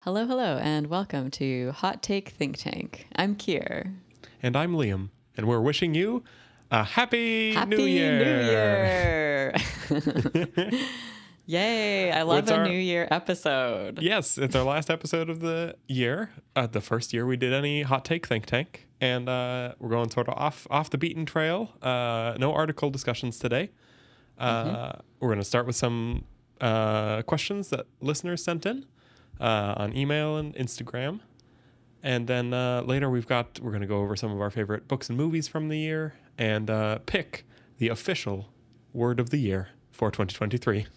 Hello, hello, and welcome to Hot Take Think Tank. I'm Kier. And I'm Liam, and we're wishing you a Happy New Year! Year! Yay! I love a New Year episode. Yes, it's our last episode of the year, the first year we did any Hot Take Think Tank, and we're going sort of off the beaten trail. No article discussions today. We're going to start with some questions that listeners sent in on email and Instagram. And then later we're going to go over some of our favorite books and movies from the year and pick the official word of the year for 2023.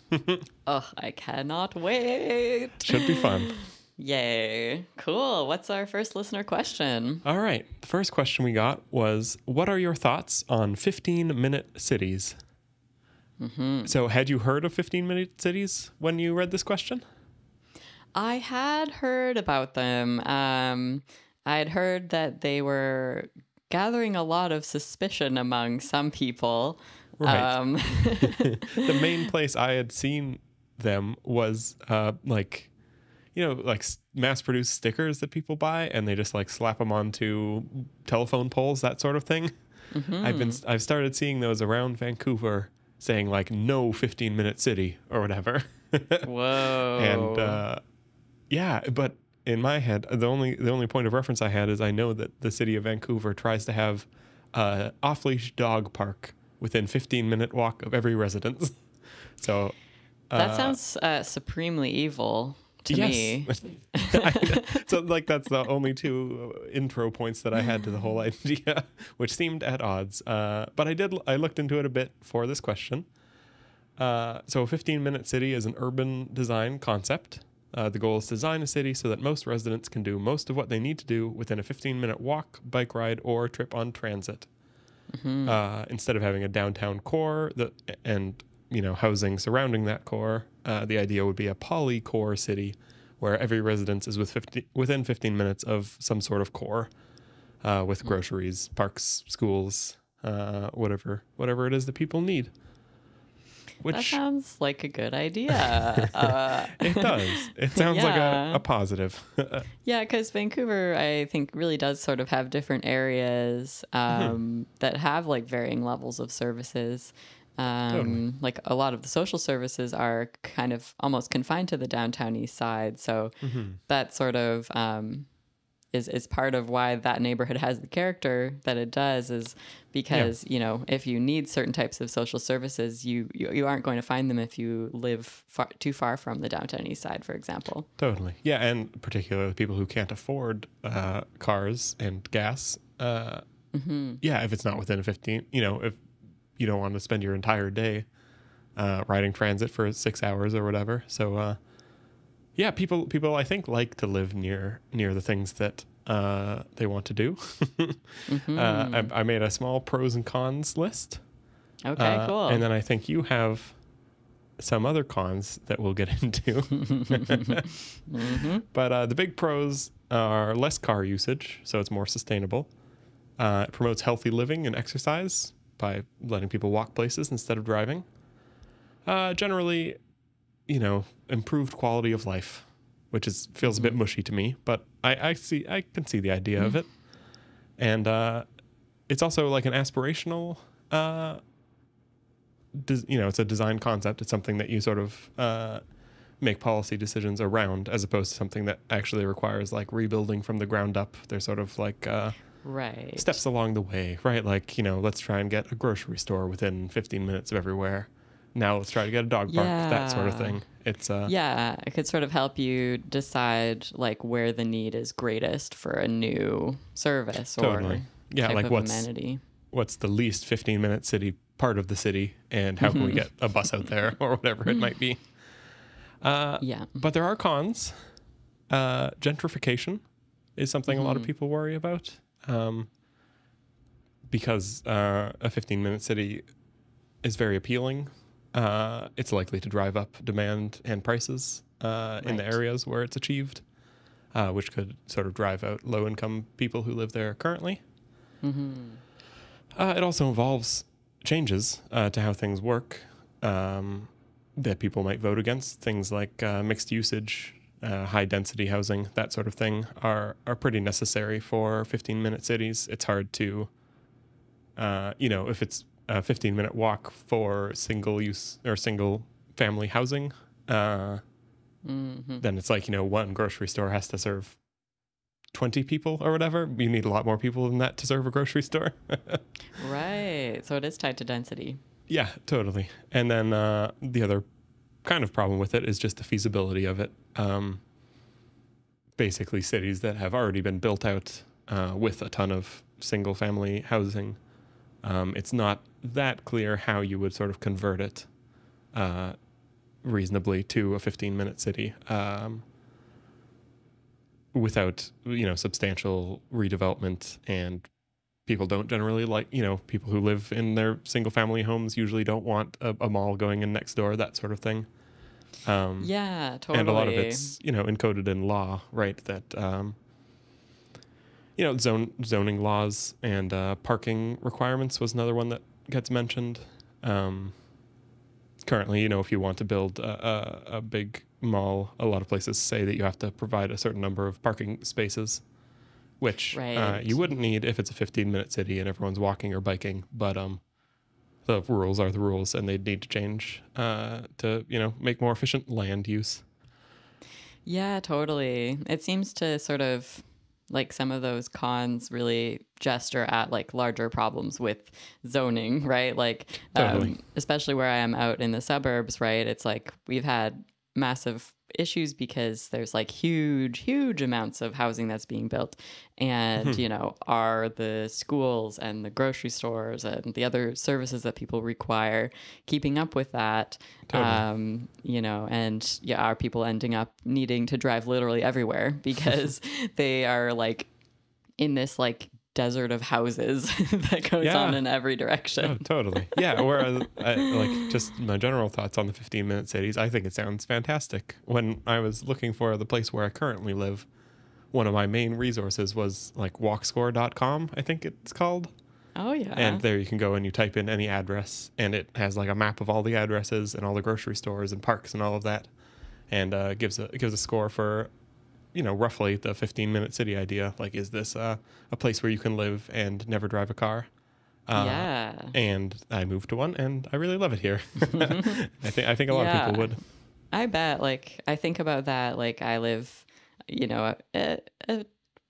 Oh, I cannot wait. Should be fun. Yay. Cool. What's our first listener question? All right. The first question we got was, what are your thoughts on 15-minute cities? So had you heard of 15-minute cities when you read this question? I had heard about them. I'd heard that they were gathering a lot of suspicion among some people. Right. The main place I had seen them was mass-produced stickers that people buy, and they just like slap them onto telephone poles, that sort of thing. I've started seeing those around Vancouver saying like no 15-minute city or whatever. Whoa. And yeah, but in my head, the only point of reference I had is I know that the city of Vancouver tries to have an off-leash dog park within 15-minute walk of every residence. So that sounds supremely evil to me. So like that's the only two intro points that I had to the whole idea, which seemed at odds. But I looked into it a bit for this question. So a 15-minute city is an urban design concept. The goal is to design a city so that most residents can do most of what they need to do within a 15-minute walk, bike ride, or trip on transit. Instead of having a downtown core and housing surrounding that core, the idea would be a poly-core city where every residence is within 15 minutes of some sort of core, with groceries, parks, schools, whatever it is that people need. That sounds like a good idea. It does. It sounds like a positive. Yeah, because Vancouver, I think, really does sort of have different areas that have like varying levels of services. Totally. Like a lot of the social services are kind of almost confined to the downtown east side. So that sort of is part of why that neighborhood has the character that it does, is because, if you need certain types of social services, you aren't going to find them if you live too far from the downtown east side, for example. Totally. Yeah, and particularly people who can't afford cars and gas. Yeah, if it's not within 15, if you don't want to spend your entire day riding transit for 6 hours or whatever. So, yeah, people I think like to live near the things that they want to do. I made a small pros and cons list. Okay, cool. And then I think you have some other cons that we'll get into. But the big pros are less car usage, so it's more sustainable. It promotes healthy living and exercise by letting people walk places instead of driving. Generally, improved quality of life, which feels a bit mushy to me, but I can see the idea of it. And it's also like an aspirational, it's a design concept. It's something that you sort of make policy decisions around, as opposed to something that actually requires like rebuilding from the ground up. There's sort of like right steps along the way, right? Like, let's try and get a grocery store within 15 minutes of everywhere. Now let's try to get a dog park, that sort of thing. It's it could sort of help you decide like where the need is greatest for a new service or type like of amenity. What's the least 15-minute city part of the city, and how can we get a bus out there or whatever it might be. But there are cons. Gentrification is something a lot of people worry about, because a 15-minute city is very appealing. It's likely to drive up demand and prices in the areas where it's achieved, which could sort of drive out low-income people who live there currently. It also involves changes to how things work that people might vote against. Things like mixed usage high density housing, that sort of thing, are pretty necessary for 15-minute cities. It's hard to, if it's a 15-minute walk for single use or single family housing, then it's like, one grocery store has to serve 20 people or whatever. You need a lot more people than that to serve a grocery store. Right. So it is tied to density. Yeah, totally. And then the other kind of problem with it is just the feasibility of it. Basically, cities that have already been built out with a ton of single family housing, it's not that clear how you would sort of convert it reasonably to a 15-minute city without, substantial redevelopment. And people don't generally like, people who live in their single family homes usually don't want a mall going in next door, that sort of thing. Yeah, totally. And a lot of it's, encoded in law, right? That, zoning laws and parking requirements was another one that gets mentioned. Currently, if you want to build a big mall, a lot of places say that you have to provide a certain number of parking spaces, which you wouldn't need if it's a 15-minute city and everyone's walking or biking. But the rules are the rules, and they need to change to, make more efficient land use. Yeah, totally. It seems to sort of, like, some of those cons really gesture at like larger problems with zoning, right? Like, Totally. Especially where I am out in the suburbs, right? It's like we've had massive issues because there's like huge amounts of housing that's being built, and are the schools and the grocery stores and the other services that people require keeping up with that? Totally. Are people ending up needing to drive literally everywhere because they are like in this like desert of houses that goes on in every direction. Oh, totally. Yeah. Whereas, just my general thoughts on the 15-minute cities, I think it sounds fantastic. When I was looking for the place where I currently live, one of my main resources was like walkscore.com, I think it's called. Oh, yeah. And there you can go and you type in any address, and it has like a map of all the addresses and all the grocery stores and parks and all of that, and gives a score for, roughly the 15-minute city idea. Like, is this a place where you can live and never drive a car? Yeah. And I moved to one, and I really love it here. I think a lot of people would. I bet. Like, I think about that. Like, I live, a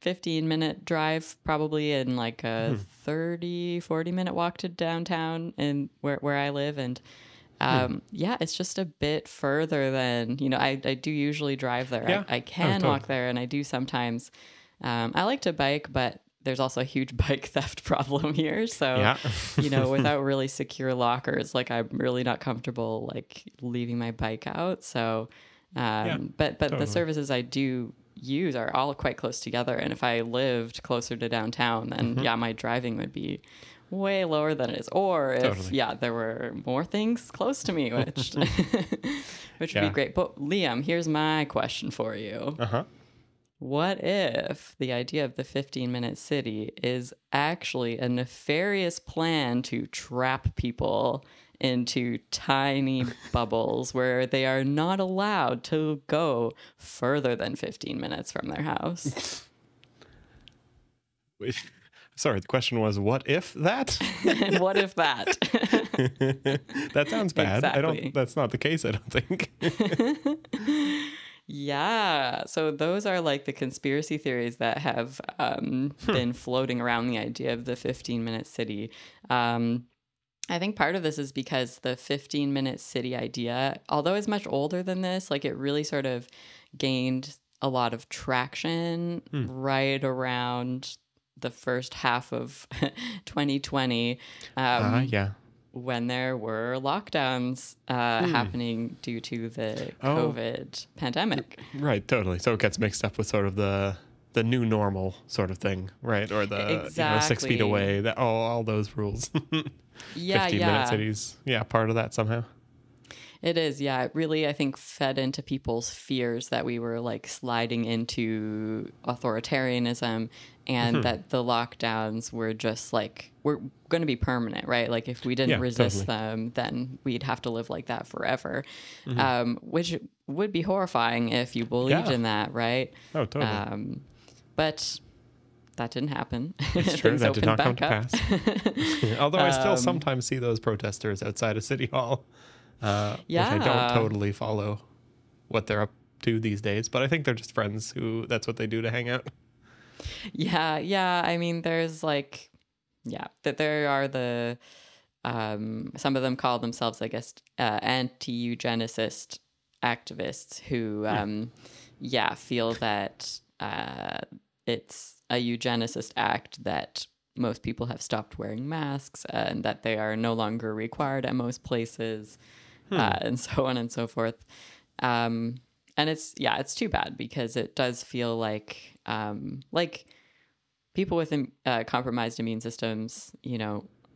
15-minute drive probably, and like a 40-minute walk to downtown and where I live. And it's just a bit further than, I do usually drive there. Yeah. I can walk there, and I do sometimes. I like to bike, but there's also a huge bike theft problem here. So, without really secure lockers, like, I'm really not comfortable like leaving my bike out. So, but the services I do use are all quite close together. And if I lived closer to downtown, then my driving would be way lower than it is. Or if there were more things close to me, which which would be great. But Liam, here's my question for you. What if the idea of the 15-minute city is actually a nefarious plan to trap people into tiny bubbles where they are not allowed to go further than 15 minutes from their house? Sorry, the question was, what if that? What if that? That sounds bad. Exactly. That's not the case, I don't think. Yeah. So those are like the conspiracy theories that have been floating around the idea of the 15-minute city. I think part of this is because the 15-minute city idea, although it's much older than this, like, it really sort of gained a lot of traction right around the first half of 2020. When there were lockdowns happening due to the COVID pandemic. Right, totally. So it gets mixed up with sort of the new normal sort of thing, right? Or the 6 feet away, all those rules. 15-minute cities. Yeah, part of that somehow. It is, yeah. It really, I think, fed into people's fears that we were like sliding into authoritarianism and that the lockdowns were just like, we're going to be permanent, right? Like if we didn't Yeah, resist totally. them, then we'd have to live like that forever, which would be horrifying if you believed Yeah. in that, right? Oh, totally. But that didn't happen. It's true. Things That did opened not come back to up. pass. Although I still sometimes see those protesters outside of City Hall, which I don't Yeah. totally follow what they're up to these days. But I think they're just friends who that's what they do to hang out. Yeah. Yeah. I mean, there's like, yeah, that there are the, some of them call themselves, I guess, anti-eugenicist activists who, yeah, feel that it's a eugenicist act that most people have stopped wearing masks and that they are no longer required at most places, and so on and so forth. And it's too bad because it does feel like people with compromised immune systems,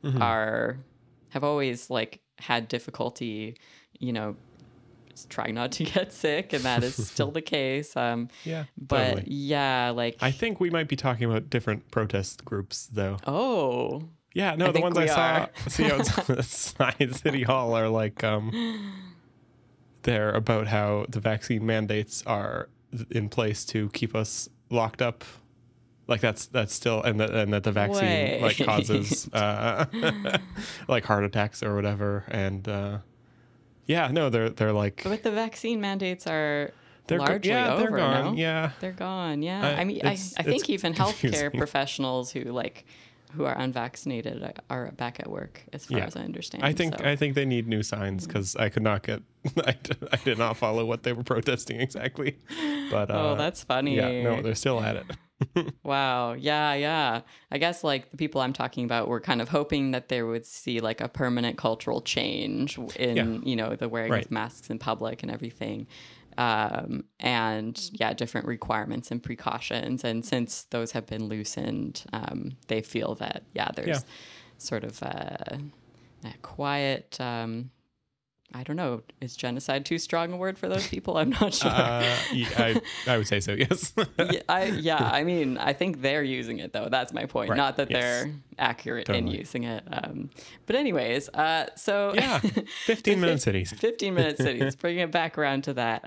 have always like had difficulty, trying not to get sick, and that is still the case. Yeah, But totally. yeah, like I think we might be talking about different protest groups, though. oh, Yeah, no, I the think ones we I are. see outside City Hall are like, they're about how the vaccine mandates are in place to keep us locked up. Like that's still, and that the vaccine like Wait. causes like heart attacks or whatever, and yeah, no, they're like But the vaccine mandates are largely yeah, they're over gone. now. Yeah, They're gone. Yeah. I mean, I it's think even healthcare confusing. professionals who are unvaccinated are back at work, as far Yeah. as I understand. I think So. I think they need new signs because I could not get I did not follow what they were protesting exactly, but Oh, that's funny. yeah, no, they're still at it. Wow. Yeah, yeah. I guess like the people I'm talking about were kind of hoping that they would see like a permanent cultural change in, the wearing Right. of masks in public and everything. And yeah, different requirements and precautions. And since those have been loosened, they feel that, there's sort of a quiet, I don't know. Is genocide too strong a word for those people? I'm not sure. Yeah, I would say so. Yes. I mean, I think they're using it though. That's my point. Right, Not that yes. they're accurate in Totally. using it. But anyways, so Yeah, 15-minute cities. 15-minute cities. Bringing it back around to that.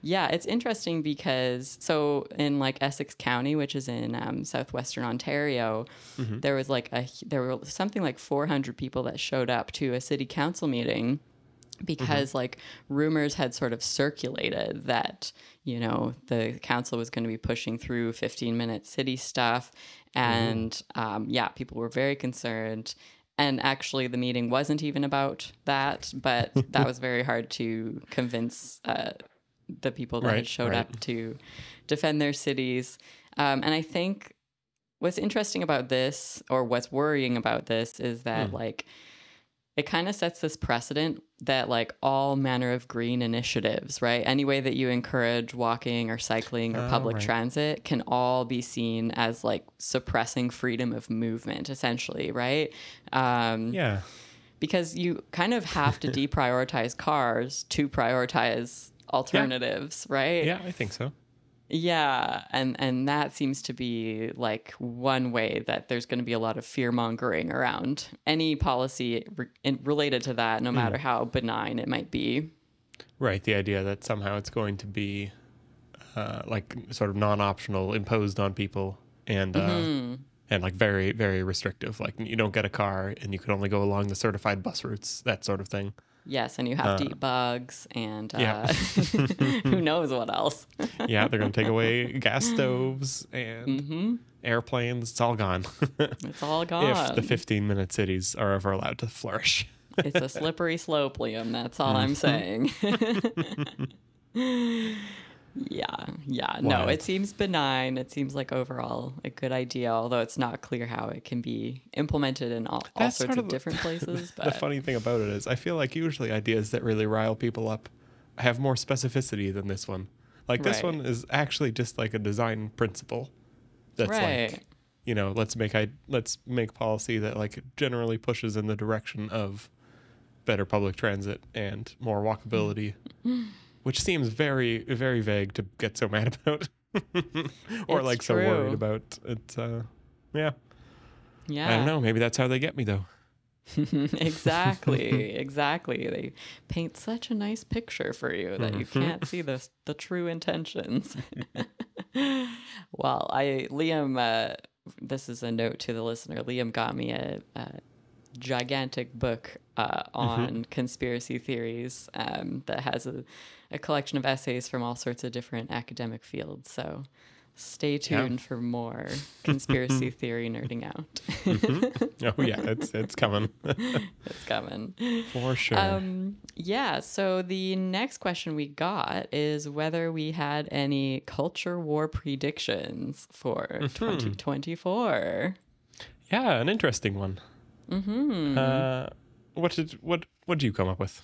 Yeah, it's interesting because so in like Essex County, which is in southwestern Ontario, there was there were something like 400 people that showed up to a city council meeting because like rumors had sort of circulated that the council was going to be pushing through 15-minute city stuff, and people were very concerned. And actually the meeting wasn't even about that, but that was very hard to convince the people that had showed up to defend their cities. And I think what's interesting about this, or what's worrying about this, is that like it kind of sets this precedent that like all manner of green initiatives, right? Any way that you encourage walking or cycling or public transit can all be seen as like suppressing freedom of movement, essentially, right? Yeah. Because you kind of have to deprioritize cars to prioritize alternatives, right? Yeah, I think so. Yeah, and that seems to be like one way that there's going to be a lot of fear mongering around any policy related to that, no matter how benign it might be. Right, the idea that somehow it's going to be like sort of non-optional, imposed on people, and like very, very restrictive. Like you don't get a car, and you can only go along the certified bus routes, that sort of thing. Yes, and you have to eat bugs and Yeah. who knows what else. Yeah, they're going to take away gas stoves and airplanes. It's all gone. It's all gone. If the 15-minute cities are ever allowed to flourish. It's a slippery slope, Liam. That's all I'm saying. Yeah. No, Wild. it seems benign. It seems like overall a good idea, although it's not clear how it can be implemented in all That's sorts sort of of different places. The But funny thing about it is I feel like usually ideas that really rile people up have more specificity than this one. Like this Right. one is actually just like a design principle that's Right. like, let's make policy that like generally pushes in the direction of better public transit and more walkability, which seems very, very vague to get so mad about. Or It's like so worried true. about it. Yeah. I don't Yeah. know. Maybe that's how they get me though. Exactly. They paint such a nice picture for you that you Mhm. can't see the true intentions. Well, Liam, this is a note to the listener. Liam got me a gigantic book Mhm. on conspiracy theories that has a collection of essays from all sorts of different academic fields. So stay Yeah. tuned for more conspiracy theory nerding out. Mhm. Oh yeah, it's coming. It's coming. For sure. Yeah, so the next question we got is whether we had any culture war predictions for Mhm. 2024. Yeah, an interesting one. Hmm. What did you come up with?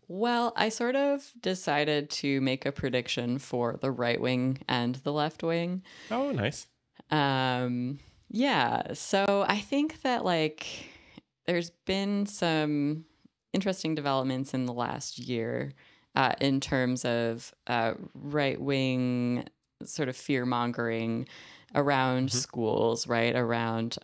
Well, I sort of decided to make a prediction for the right wing and the left wing. Oh, nice. Um, yeah, so I think that like there's been some interesting developments in the last year in terms of right wing sort of fear mongering around Mhm. schools, right? Around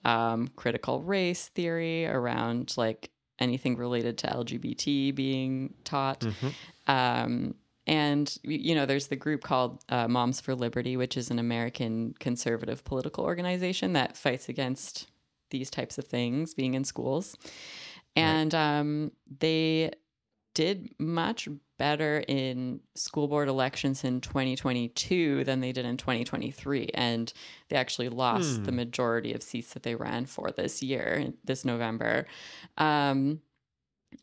critical race theory, around like anything related to LGBT being taught. Mhm. Um, and, you know, there's the group called Moms for Liberty, which is an American conservative political organization that fights against these types of things being in schools. Right. And they did much better in school board elections in 2022 than they did in 2023. And they actually lost the Hmm. majority of seats that they ran for this year, this November. Um,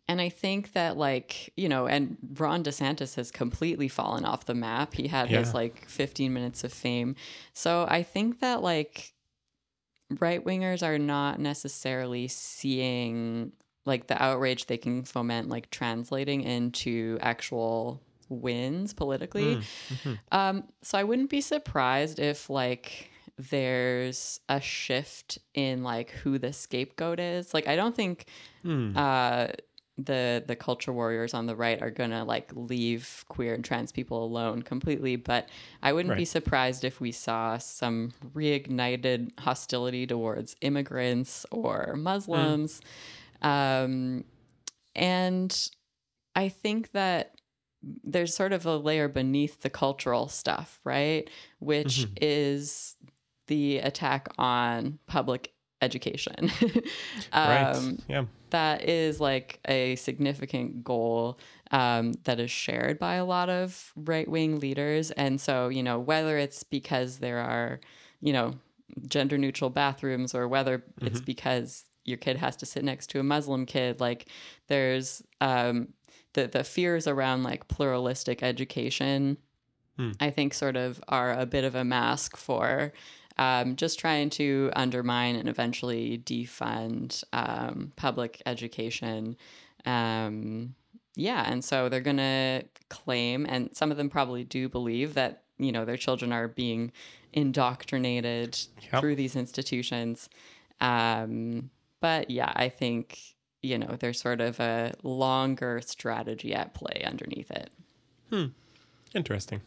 and I think that, like, you know, and Ron DeSantis has completely fallen off the map. He had his Yeah. like 15 minutes of fame. So I think that, like, right wingers are not necessarily seeing like the outrage they can foment, like, translating into actual wins politically. Mm. Mhm. So I wouldn't be surprised if, like, there's a shift in like who the scapegoat is. Like, I don't think Hmm. uh the culture warriors on the right are gonna like leave queer and trans people alone completely, but I wouldn't be Right. surprised if we saw some reignited hostility towards immigrants or Mm. Muslims. um and I think that there's sort of a layer beneath the cultural stuff, right? Which Mhm. is the attack on public education. Right. um, Yeah. that is like a significant goal that is shared by a lot of right wing leaders. And so, you know, whether it's because there are, you know, gender neutral bathrooms, or whether it's Mhm. because your kid has to sit next to a Muslim kid, like there's the fears around like pluralistic education, Hmm. I think sort of are a bit of a mask for just trying to undermine and eventually defund public education. Um, yeah, and so they're going to claim, and some of them probably do believe that, you know, their children are being indoctrinated Yep. through these institutions. But yeah, I think, you know, there's sort of a longer strategy at play underneath it. Hmm. Interesting.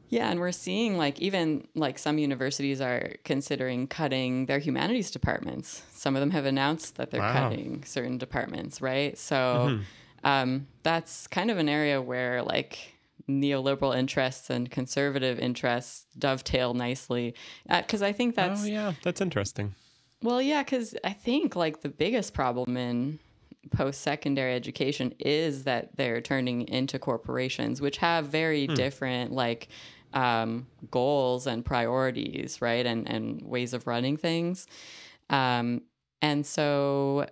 Yeah, and we're seeing like even like some universities are considering cutting their humanities departments. Some of them have announced that they're Wow. cutting certain departments, right? So Mhm. that's kind of an area where like neoliberal interests and conservative interests dovetail nicely. Because I think Oh that's, yeah, that's interesting. well, yeah, because I think like the biggest problem in post secondary education is that they're turning into corporations, which have very Hmm. different like goals and priorities, right? And ways of running things. Um, and so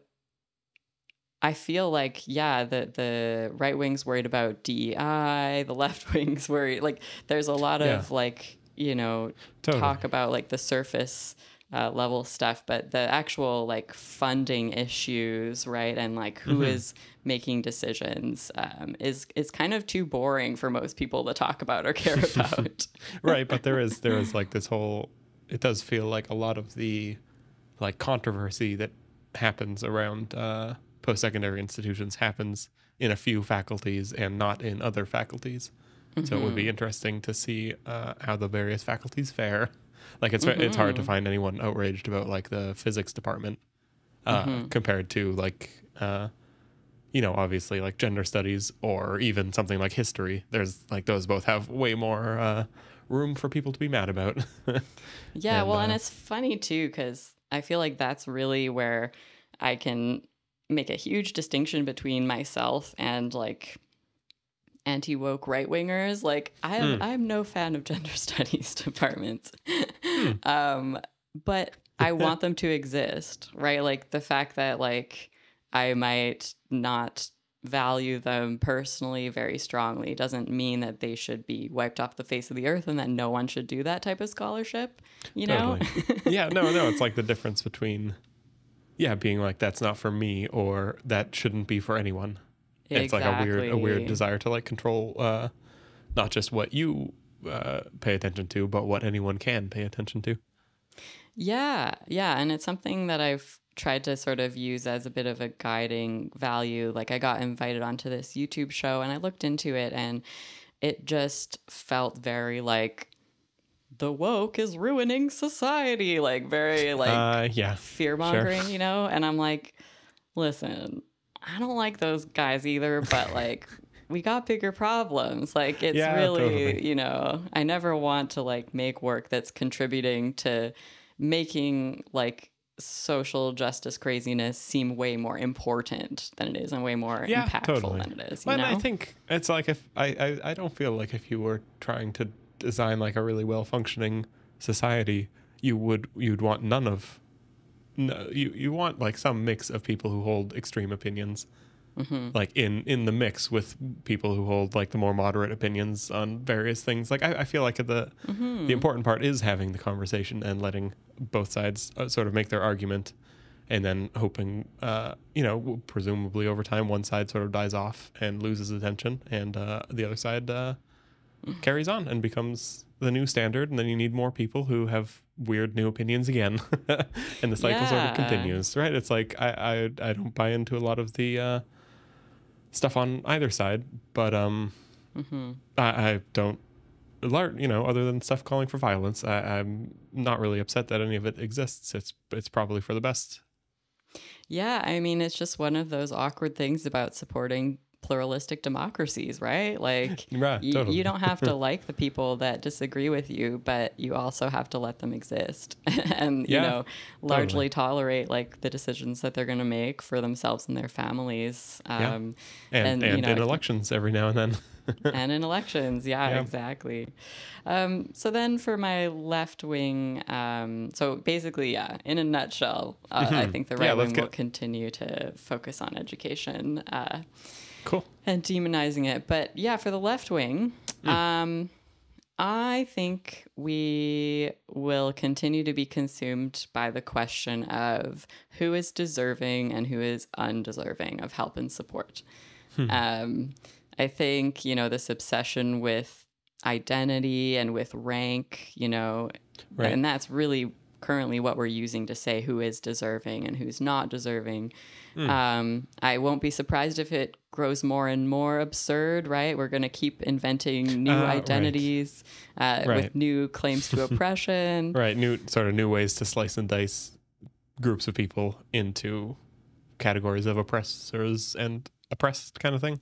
I feel like, yeah, the right wing's worried about DEI, the left wing's worried. Like, there's a lot Yeah. of like, you know, talk Totally. about like the surface level stuff, but the actual like funding issues, right, and like who Mhm. is making decisions is kind of too boring for most people to talk about or care about. Right, but there is like this whole. It does feel like a lot of the like controversy that happens around post-secondary institutions happens in a few faculties and not in other faculties. So it would be interesting to see how the various faculties fare. Like it's hard to find anyone outraged about like the physics department compared to like obviously like gender studies or even something like history. There's like those both have way more room for people to be mad about. Yeah, and it's funny too, because I feel like that's really where I can make a huge distinction between myself and like anti-woke right-wingers. Like I'm no fan of gender studies departments. But I want them to exist, right? Like the fact that like I might not value them personally very strongly doesn't mean that they should be wiped off the face of the earth and that no one should do that type of scholarship, know? Yeah, no, it's like the difference between being like that's not for me or that shouldn't be for anyone. Exactly. It's like a weird desire to like control not just what you pay attention to, but what anyone can pay attention to. Yeah, and it's something that I've tried to sort of use as a bit of a guiding value. Like I got invited onto this YouTube show and I looked into it and it just felt very like the woke is ruining society, like very like fear mongering, sure. And I'm like, listen, I don't like those guys either, but like we got bigger problems. Like it's really, totally. I never want to like make work that's contributing to making like social justice craziness seem way more important than it is and way more impactful than it is. And I think it's like if I don't feel like if you were trying to design like a really well functioning society, you'd want you want like some mix of people who hold extreme opinions, like in the mix with people who hold like the more moderate opinions on various things. Like I feel like the important part is having the conversation and letting both sides sort of make their argument, and then hoping presumably over time one side sort of dies off and loses attention, and the other side carries on and becomes the new standard, and then you need more people who have weird new opinions again, and the cycle sort of continues, right? It's like I don't buy into a lot of the stuff on either side, but I don't learn, other than stuff calling for violence. I'm not really upset that any of it exists. It's probably for the best. Yeah, I mean, it's just one of those awkward things about supporting pluralistic democracies, right? Like totally. You don't have to like the people that disagree with you, but you also have to let them exist and largely tolerate like the decisions that they're going to make for themselves and their families. And in elections every now and then. And in elections, exactly. So then for my left wing, so basically, in a nutshell, I think the right wing will continue to focus on education. Cool. And demonizing it. But for the left wing, I think we will continue to be consumed by the question of who is deserving and who is undeserving of help and support. I think, this obsession with identity and with rank, and that's really currently what we're using to say who is deserving and who's not deserving. I won't be surprised if it grows more and more absurd, right? We're going to keep inventing new identities with new claims to oppression. New ways to slice and dice groups of people into categories of oppressors and oppressed kind of thing.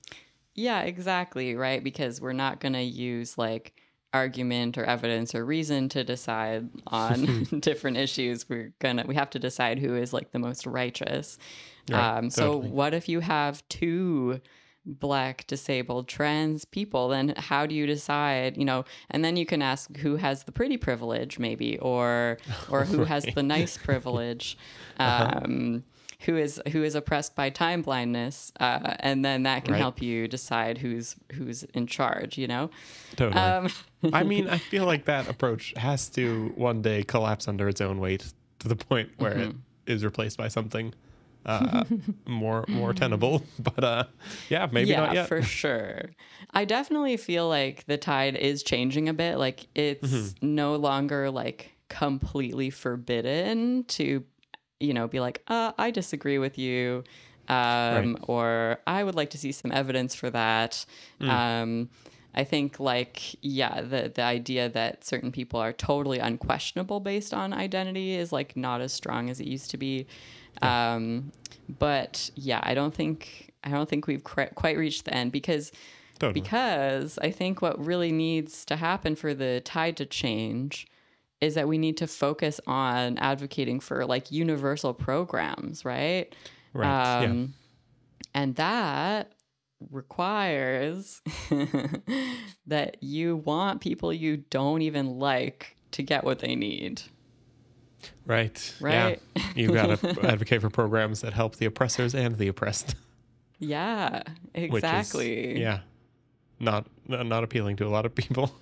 Yeah, exactly, right? Because we're not going to use like argument or evidence or reason to decide on different issues. We have to decide who is like the most righteous. So what if you have two Black, disabled, trans people? Then how do you decide, and then you can ask who has the pretty privilege maybe, or who has the nice privilege, who is oppressed by time blindness, and then that can help you decide who's in charge, Totally. I mean, I feel like that approach has to one day collapse under its own weight to the point where it is replaced by something more tenable, but maybe not yet. For sure. I definitely feel like the tide is changing a bit. Like it's no longer like completely forbidden to be like, I disagree with you, Right. or I would like to see some evidence for that. I think like, yeah, the idea that certain people are totally unquestionable based on identity is like not as strong as it used to be. Yeah. But yeah, I don't think we've quite reached the end Totally. because I think what really needs to happen for the tide to change is that we need to focus on advocating for like universal programs, right? Right. Yeah. Um, and that requires that you want people you don't even like to get what they need, Right. Yeah. right? You've got to advocate for programs that help the oppressors and the oppressed, Yeah, which is, exactly. yeah, not appealing to a lot of people.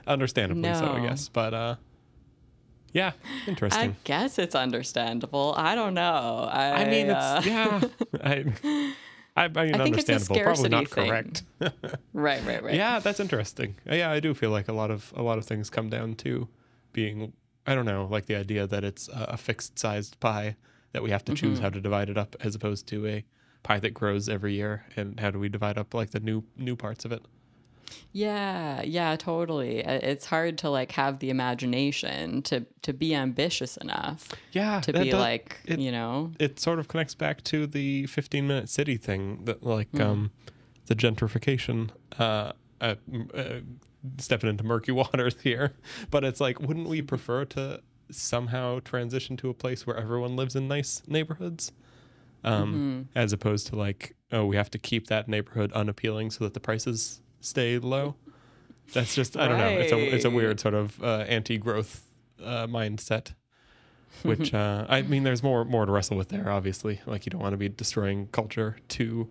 Understandably so, I No, guess. But yeah, I interesting. guess it's understandable. I don't know. I mean, it's yeah. I I I mean, think it's a understandable. Probably scarcity not correct. thing. Right, right, right. Yeah, that's interesting. Yeah, I do feel like a lot of things come down to being, I don't know, like the idea that it's a fixed sized pie that we have to choose how to divide it up, as opposed to a pie that grows every year, and how do we divide up like the new parts of it. Yeah, yeah, totally. It's hard to like have the imagination to be ambitious enough Yeah, to that be does like, it. It sort of connects back to the 15-minute city thing, that like the gentrification, stepping into murky waters here, but it's like, wouldn't we prefer to somehow transition to a place where everyone lives in nice neighborhoods, as opposed to like, oh, we have to keep that neighborhood unappealing so that the prices stay low. That's just, I don't know, it's a right. weird sort of anti-growth mindset, which I mean, there's more to wrestle with there, obviously. Like, you don't want to be destroying culture to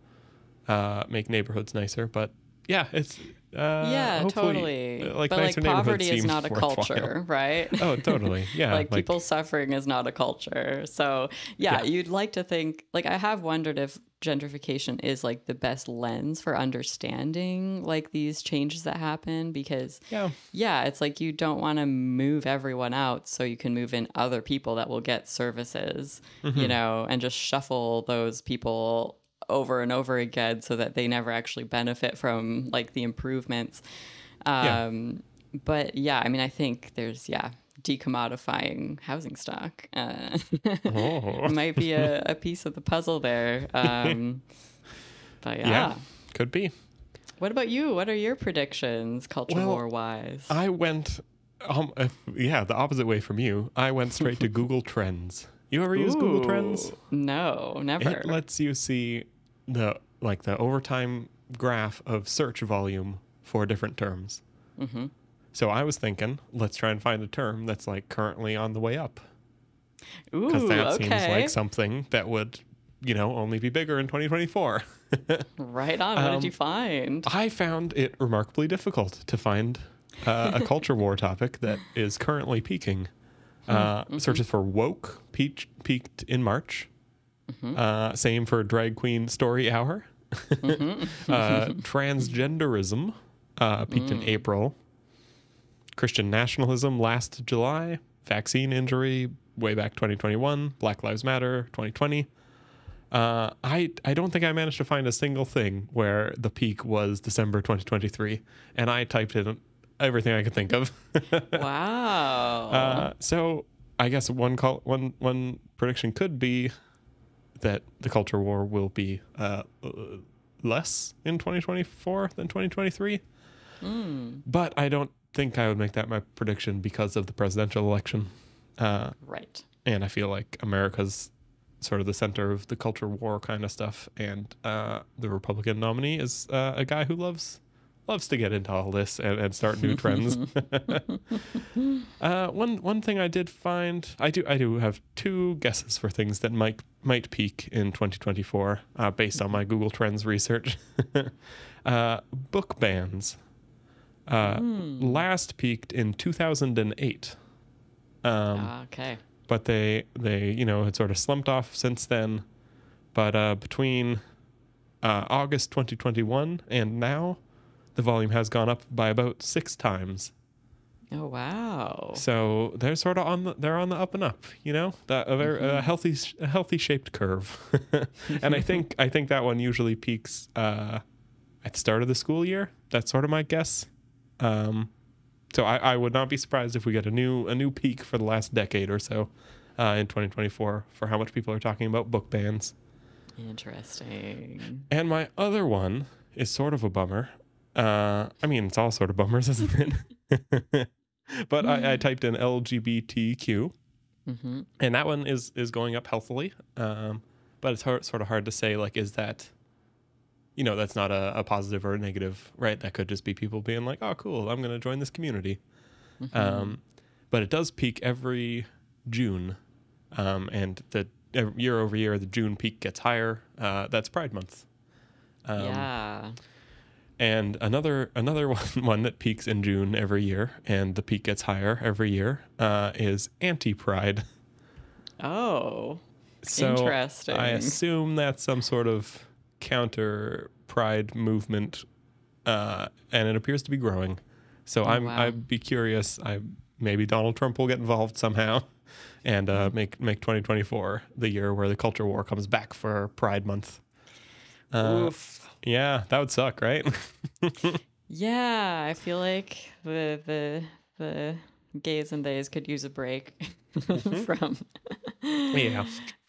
make neighborhoods nicer, but yeah, it's Yeah, hopefully totally. like But nicer like neighborhoods poverty is seem not a worthwhile. culture, right? Oh, totally. Yeah, Like like people suffering is not a culture. So, yeah, yeah, you'd like to think like I have wondered if gentrification is like the best lens for understanding like these changes that happen because yeah, yeah, it's like you don't want to move everyone out so you can move in other people that will get services, and just shuffle those people over and over again so that they never actually benefit from like the improvements. yeah. But yeah, I mean, I think there's, yeah, decommodifying housing stock Oh, might be a piece of the puzzle there. But yeah, yeah. could be. What about you? What are your predictions, culture Well, war wise? I went, yeah, the opposite way from you. I went straight to Google Trends. You ever use Google Trends? Ooh, no, It never. lets you see the overtime graph of search volume for different terms. So I was thinking, let's try and find a term that's like currently on the way up, because Ooh, that seems like okay. something that would, only be bigger in 2024. Right on. What did you find? I found it remarkably difficult to find a culture war topic that is currently peaking. Searches for woke peaked in March. Same for drag queen story hour. Transgenderism peaked in April. Christian nationalism last July. Vaccine injury way back 2021. Black Lives Matter 2020. I don't think I managed to find a single thing where the peak was December 2023, and I typed in everything I could think of. Wow. So I guess one prediction could be that the culture war will be less in 2024 than 2023. But I don't think I would make that my prediction because of the presidential election. Right. And I feel like America's sort of the center of the culture war kind of stuff. And the Republican nominee is a guy who loves to get into all this and start new trends. One thing I did find, I do have two guesses for things that might peak in 2024 based on my Google Trends research. Book bans last peaked in 2008. Okay. But they had sort of slumped off since then. But between August 2021 and now, the volume has gone up by about 6 times. Oh, wow. So they're sort of they're on the up and up, a healthy shaped curve. And I think that one usually peaks at the start of the school year. That's sort of my guess. So I would not be surprised if we get a new peak for the last decade or so in 2024 for how much people are talking about book bans. Interesting. And my other one is sort of a bummer. I mean, it's all sort of bummers, isn't it? But I typed in LGBTQ, and that one is going up healthily. But it's sort of hard to say, like, is that, that's not a positive or a negative, right? That could just be people being like, oh, cool, I'm going to join this community. But it does peak every June, and year over year, the June peak gets higher. That's Pride Month. Yeah. And another one that peaks in June every year, and the peak gets higher every year, is anti-Pride. Oh, so interesting. I assume that's some sort of counter-Pride movement, and it appears to be growing. So I'd be curious. Maybe Donald Trump will get involved somehow, and make 2024 the year where the culture war comes back for Pride Month. Oof. Yeah, that would suck, right? Yeah, I feel like the gays and theys could use a break from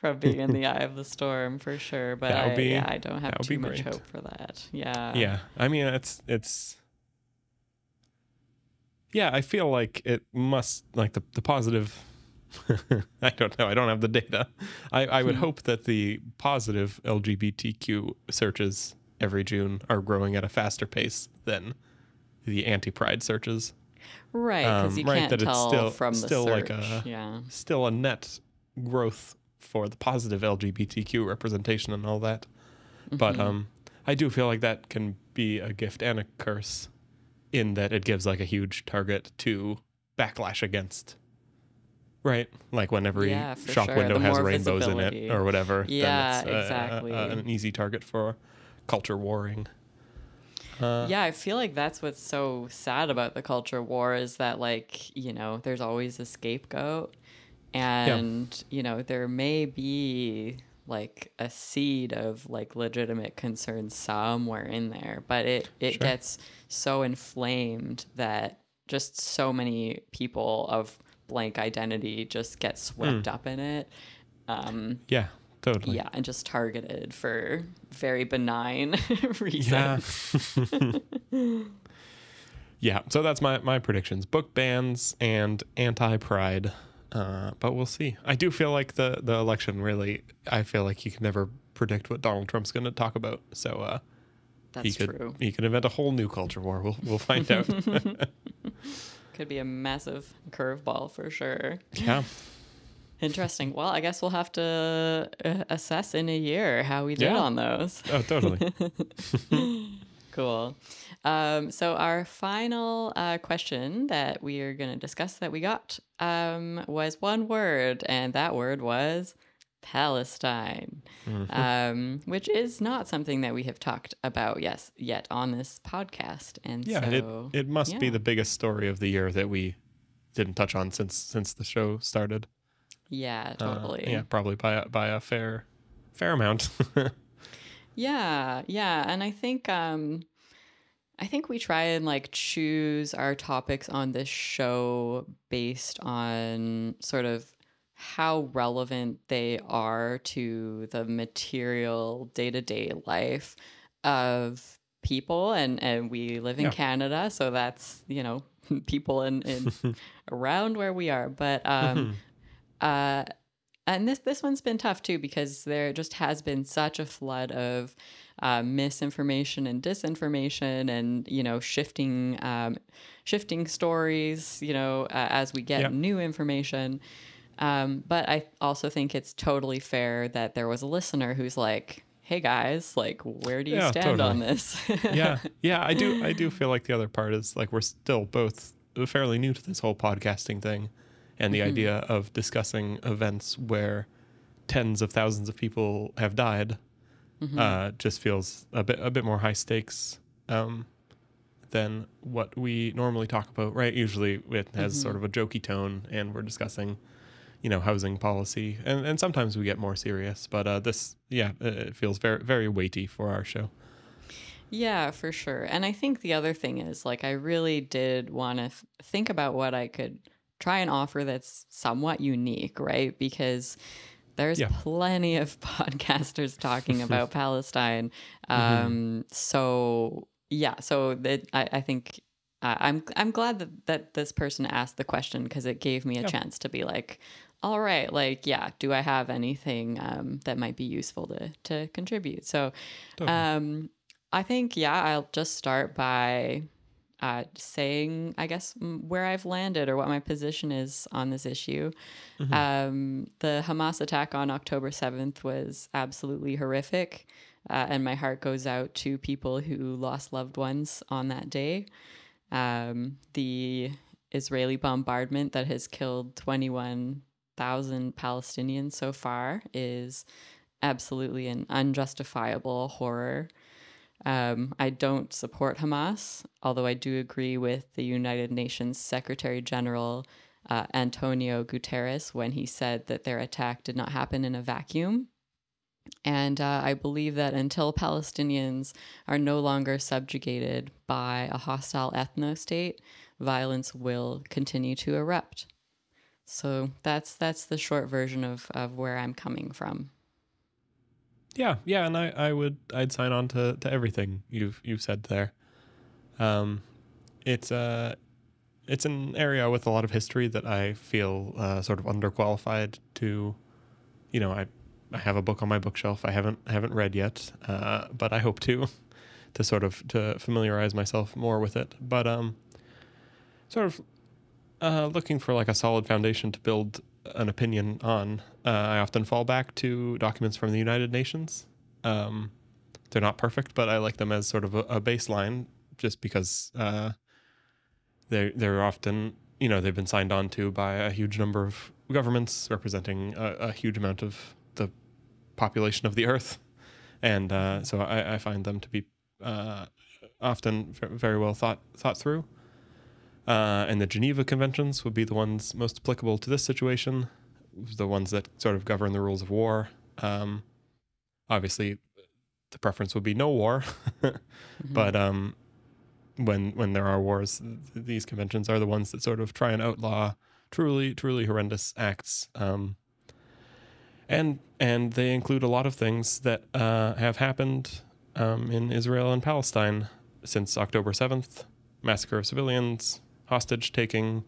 from being in the eye of the storm for sure. But I don't have too much hope for that. Yeah. Yeah. I mean, it's yeah, I feel like it must, like, the positive. I don't know. I don't have the data. I would hope that the positive LGBTQ searches every June are growing at a faster pace than the anti-Pride searches. Right, because you can't tell it's from the still search. Like still a net growth for the positive LGBTQ representation and all that. But I do feel like that can be a gift and a curse, in that it gives like a huge target to backlash against. Right, like when every shop window has rainbows in it or whatever. Yeah, then it's, exactly. An easy target for culture warring. Yeah, I feel like that's what's so sad about the culture war, is that, like, there's always a scapegoat, and there may be like a seed of like legitimate concern somewhere in there, but it gets so inflamed that just so many people of blank identity just get swept up in it. Yeah, totally. Yeah, and just targeted for very benign reasons. Yeah, so that's my predictions. Book bans and anti-Pride. But we'll see. I do feel like the election really, I feel like you can never predict what Donald Trump's going to talk about. So that's true. He could invent a whole new culture war. We'll find out. Could be a massive curveball for sure. Yeah. Interesting. Well, I guess we'll have to assess in a year how we did on those. Oh, totally. Cool. So our final question that we are going to discuss that we got was one word, and that word was Palestine, which is not something that we have talked about yet on this podcast. And so, it must be the biggest story of the year that we didn't touch on since the show started. Yeah, totally. Probably by a fair amount. Yeah, and I think we try and like choose our topics on this show based on sort of how relevant they are to the material day-to-day life of people, and we live in Canada, so that's people in around where we are, but and this one's been tough too, because there just has been such a flood of misinformation and disinformation, and shifting stories as we get new information. But I also think it's totally fair that there was a listener who's like, hey guys, like, where do you stand on this? I do feel like the other part is like we're still both fairly new to this whole podcasting thing, and the idea of discussing events where tens of thousands of people have died just feels a bit more high stakes than what we normally talk about, right? Usually it has Mm-hmm. sort of a jokey tone, and we're discussing, housing policy, and sometimes we get more serious. But it feels very, very weighty for our show. Yeah, for sure. And I think the other thing is, like, I really did want to think about what I could try and offer that's somewhat unique, right? Because there's Yeah. plenty of podcasters talking about Palestine. So yeah, so I think I'm glad that this person asked the question, because it gave me a Yeah. chance to be like, all right, like, yeah, do I have anything that might be useful to contribute? So Totally. I think, yeah, I'll just start by saying, I guess, where I've landed or what my position is on this issue. The Hamas attack on October 7th was absolutely horrific, and my heart goes out to people who lost loved ones on that day. The Israeli bombardment that has killed 21,000 Palestinians so far is absolutely an unjustifiable horror. I don't support Hamas, although I do agree with the United Nations Secretary General Antonio Guterres when he said that their attack did not happen in a vacuum. And I believe that until Palestinians are no longer subjugated by a hostile ethno state, violence will continue to erupt. So that's the short version of where I'm coming from. Yeah, and I'd sign on to everything you've said there. It's an area with a lot of history that I feel sort of underqualified to. I have a book on my bookshelf I haven't read yet, but I hope to to familiarize myself more with it. But sort of looking for like a solid foundation to build an opinion on. I often fall back to documents from the United Nations. They're not perfect, but I like them as sort of a baseline, just because they're often, they've been signed on to by a huge number of governments representing a huge amount of the population of the earth, and so I find them to be often very well thought through. And the Geneva Conventions would be the ones most applicable to this situation, the ones that sort of govern the rules of war. Obviously, the preference would be no war, but when there are wars, these conventions are the ones that sort of try and outlaw truly horrendous acts. And they include a lot of things that have happened in Israel and Palestine since October 7th: massacre of civilians, hostage taking,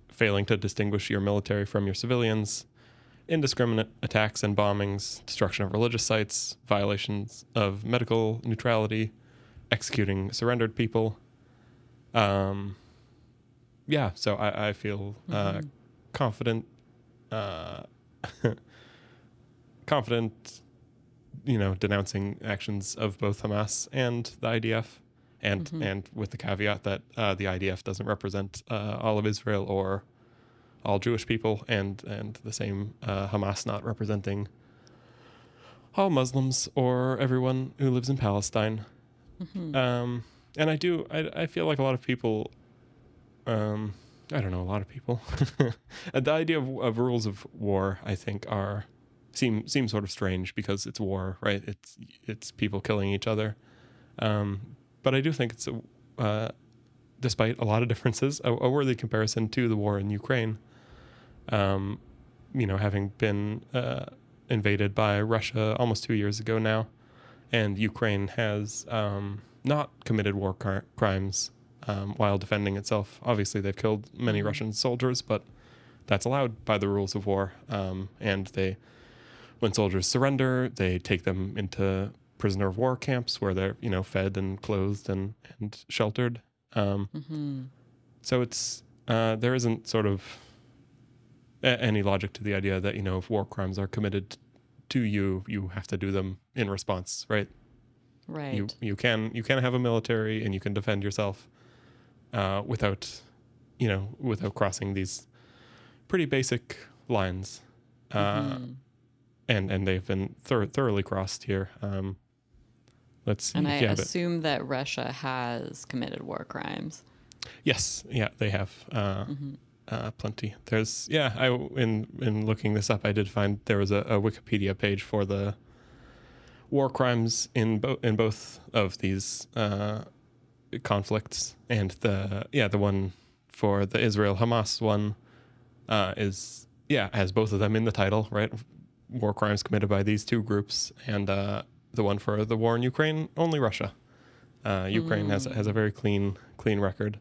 failing to distinguish your military from your civilians, indiscriminate attacks and bombings, destruction of religious sites, violations of medical neutrality, executing surrendered people. So I feel confident, confident, denouncing actions of both Hamas and the IDF, and with the caveat that the IDF doesn't represent all of Israel or all Jewish people, and the same Hamas not representing all Muslims or everyone who lives in Palestine. And I feel like a lot of people, I don't know, a lot of people, the idea of rules of war, I think, seem sort of strange, because it's war, right? It's people killing each other. But I do think it's, despite a lot of differences, a worthy comparison to the war in Ukraine. Having been invaded by Russia almost 2 years ago now, and Ukraine has not committed war crimes while defending itself. Obviously, they've killed many Russian soldiers, but that's allowed by the rules of war. And when soldiers surrender, they take them into prisoner of war camps where they're, fed and clothed and sheltered. So it's there isn't sort of any logic to the idea that, if war crimes are committed to you, you have to do them in response, right? Right. You can have a military, and you can defend yourself without crossing these pretty basic lines. And they've been thoroughly crossed here. let's see. And I Yeah, assume that Russia has committed war crimes. yes, yeah, they have plenty. There's in looking this up, I did find there was a Wikipedia page for the war crimes in both of these conflicts, and the one for the Israel Hamas one has both of them in the title, right? War crimes committed by these two groups, and the one for the war in Ukraine, only Russia. Ukraine has a very clean record.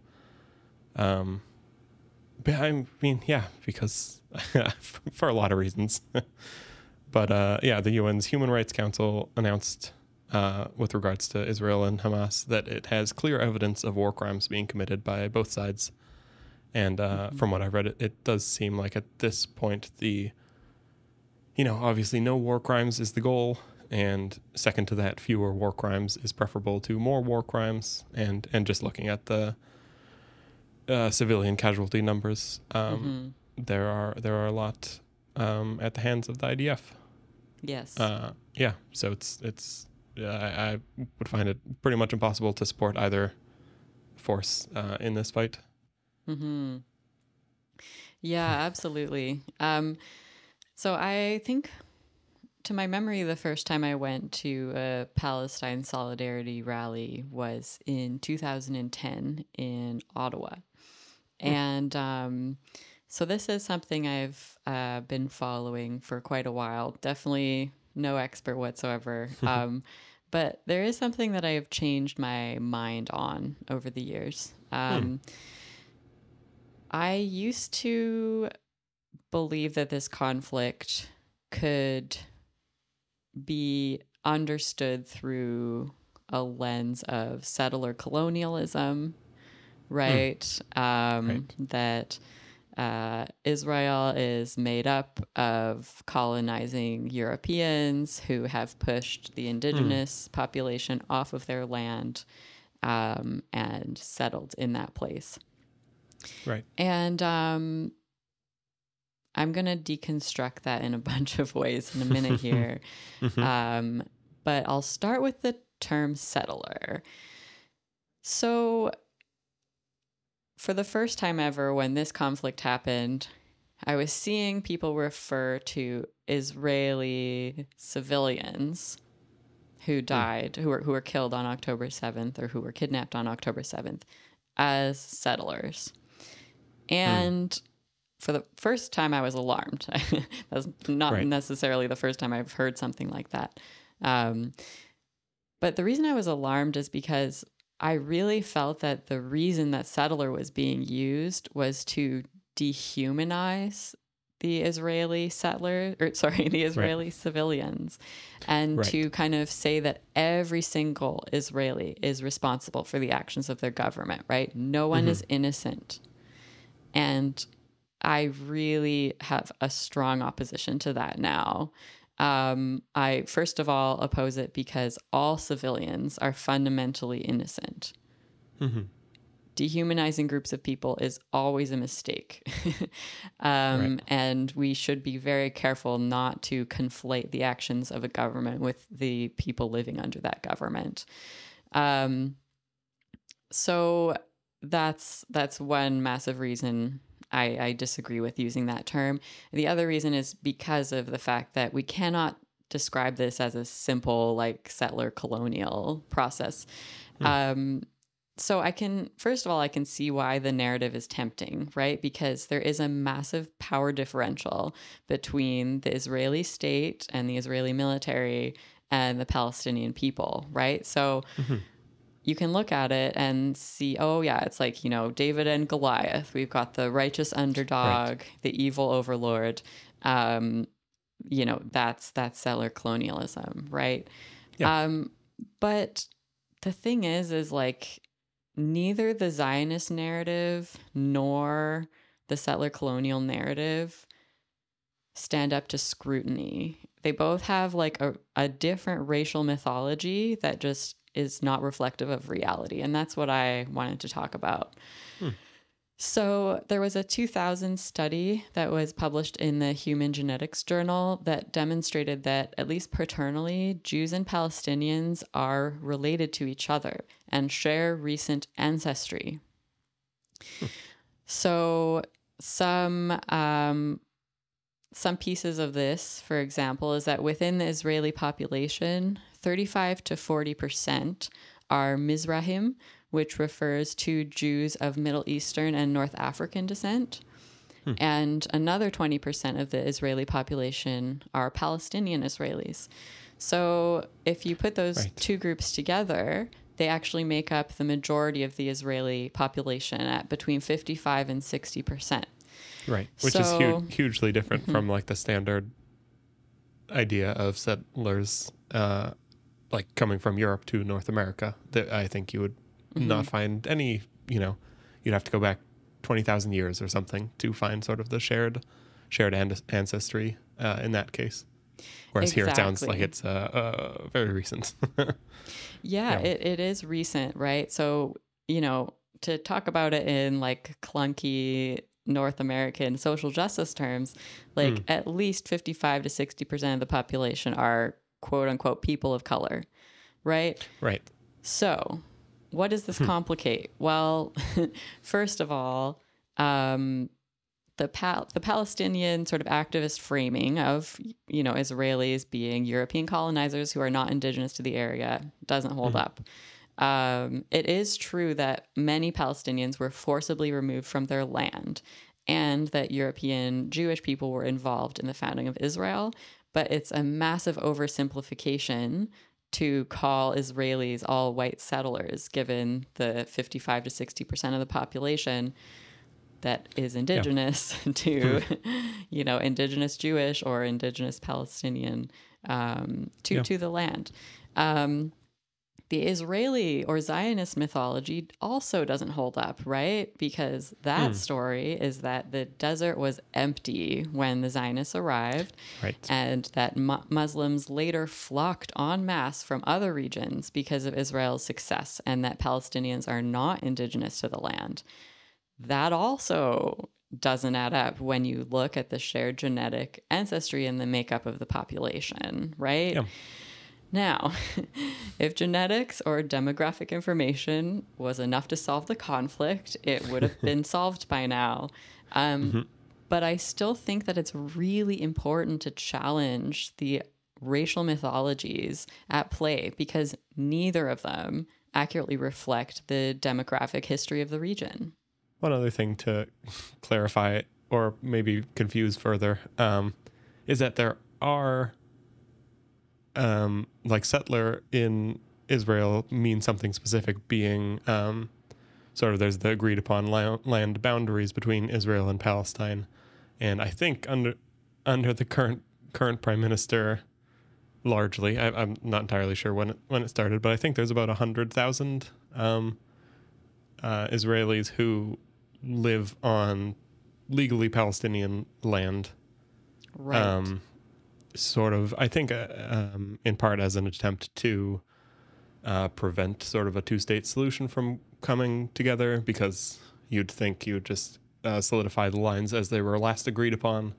But I mean, because for a lot of reasons. But the UN's Human Rights Council announced with regards to Israel and Hamas that it has clear evidence of war crimes being committed by both sides. And from what I've read, it does seem like at this point obviously no war crimes is the goal. And second to that, fewer war crimes is preferable to more war crimes. And just looking at the civilian casualty numbers, there are a lot at the hands of the IDF. Yes. So it's I would find it pretty much impossible to support either force in this fight. Mm-hmm. Yeah, absolutely. So I think, to my memory, the first time I went to a Palestine solidarity rally was in 2010 in Ottawa. And so this is something I've been following for quite a while. Definitely no expert whatsoever. But there is something that I have changed my mind on over the years. I used to believe that this conflict could be understood through a lens of settler colonialism, right? That Israel is made up of colonizing Europeans who have pushed the indigenous population off of their land and settled in that place. Right. And I'm going to deconstruct that in a bunch of ways in a minute here. But I'll start with the term settler. So for the first time ever, when this conflict happened, I was seeing people refer to Israeli civilians who died, who were killed on October 7th, or who were kidnapped on October 7th, as settlers. And for the first time, I was alarmed. That's not necessarily the first time I've heard something like that. But the reason I was alarmed is because I really felt that the reason that settler was being used was to dehumanize the Israeli civilians, and to kind of say that every single Israeli is responsible for the actions of their government, right? No one is innocent. And I really have a strong opposition to that now. I, first of all, oppose it because all civilians are fundamentally innocent. Dehumanizing groups of people is always a mistake. And we should be very careful not to conflate the actions of a government with the people living under that government. So that's one massive reason I disagree with using that term. The other reason is because of the fact that we cannot describe this as a simple, like, settler colonial process. So first of all, I can see why the narrative is tempting, right? Because there is a massive power differential between the Israeli state and the Israeli military and the Palestinian people, right? So you can look at it and see, oh yeah, it's like, David and Goliath. We've got the righteous underdog, the evil overlord. That's settler colonialism, right? Yeah. But the thing is like, neither the Zionist narrative nor the settler colonial narrative stand up to scrutiny. They both have like a different racial mythology that just is not reflective of reality. And that's what I wanted to talk about. So there was a 2000 study that was published in the Human Genetics Journal that demonstrated that, at least paternally, Jews and Palestinians are related to each other and share recent ancestry. So some pieces of this, for example, is that within the Israeli population, 35 to 40% are Mizrahim, which refers to Jews of Middle Eastern and North African descent. And another 20% of the Israeli population are Palestinian Israelis. So if you put those two groups together, they actually make up the majority of the Israeli population at between 55 and 60%. Right, which is hugely different from like the standard idea of settlers like coming from Europe to North America. That I think you would not find any, you'd have to go back 20,000 years or something to find sort of the shared ancestry in that case. Whereas here it sounds like it's very recent. Yeah, it is recent, right? So, to talk about it in like clunky North American social justice terms, like at least 55 to 60% of the population are quote unquote people of color, right? Right. So what does this complicate? Well, first of all, the Palestinian sort of activist framing of, Israelis being European colonizers who are not indigenous to the area doesn't hold up. It is true that many Palestinians were forcibly removed from their land and that European Jewish people were involved in the founding of Israel, but it's a massive oversimplification to call Israelis all white settlers, given the 55 to 60% of the population that is indigenous to, indigenous Jewish or indigenous Palestinian to the land. The Israeli or Zionist mythology also doesn't hold up, right? Because that story is that the desert was empty when the Zionists arrived, and that Muslims later flocked en masse from other regions because of Israel's success, and that Palestinians are not indigenous to the land. That also doesn't add up when you look at the shared genetic ancestry and the makeup of the population, right? Yeah. Now, if genetics or demographic information was enough to solve the conflict, it would have been solved by now. But I still think that it's really important to challenge the racial mythologies at play because neither of them accurately reflect the demographic history of the region. One other thing to clarify or maybe confuse further is that there are like settler in Israel means something specific, being sort of there's the agreed upon land boundaries between Israel and Palestine, and I think under the current prime minister, largely, I'm not entirely sure when it started, but I think there's about 100,000 Israelis who live on legally Palestinian land. Right. Sort of, I think, in part as an attempt to prevent sort of a two-state solution from coming together, because you'd think you would just solidify the lines as they were last agreed upon.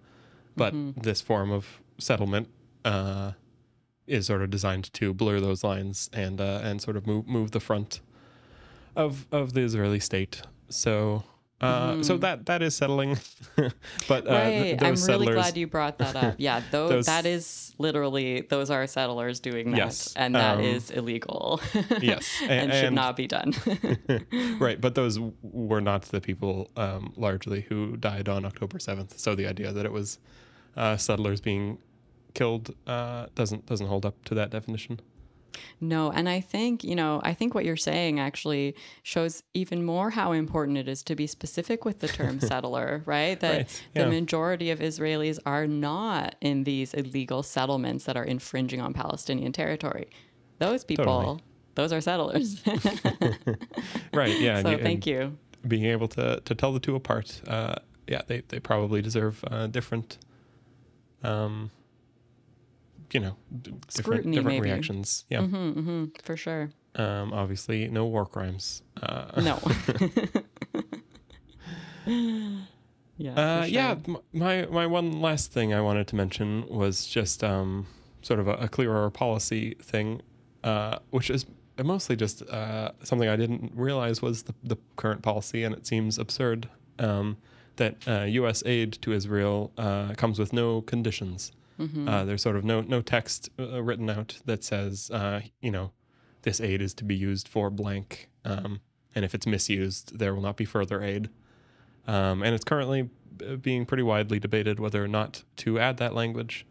But this form of settlement is sort of designed to blur those lines and sort of move the front of the Israeli state. So that is settling. But right. I'm those really settlers, glad you brought that up. Yeah, that is literally, those are settlers doing that. Yes, and that is illegal. Yes. and should not be done. Right. But those were not the people largely who died on October 7th. So the idea that it was settlers being killed doesn't hold up to that definition. No, and I think what you're saying actually shows even more how important it is to be specific with the term settler, right? That the majority of Israelis are not in these illegal settlements that are infringing on Palestinian territory. Those people, those are settlers. Right, yeah. So thank you. Being able to tell the two apart, they probably deserve different scrutiny, different maybe. reactions. Yeah. For sure. Obviously, no war crimes. No. Yeah, for Yeah, sure. my one last thing I wanted to mention was just sort of a clearer policy thing, which is mostly just something I didn't realize was the current policy, and it seems absurd, that U.S. aid to Israel comes with no conditions. Mm-hmm. There's sort of no text written out that says, this aid is to be used for blank, and if it's misused, there will not be further aid. And it's currently being pretty widely debated whether or not to add that language.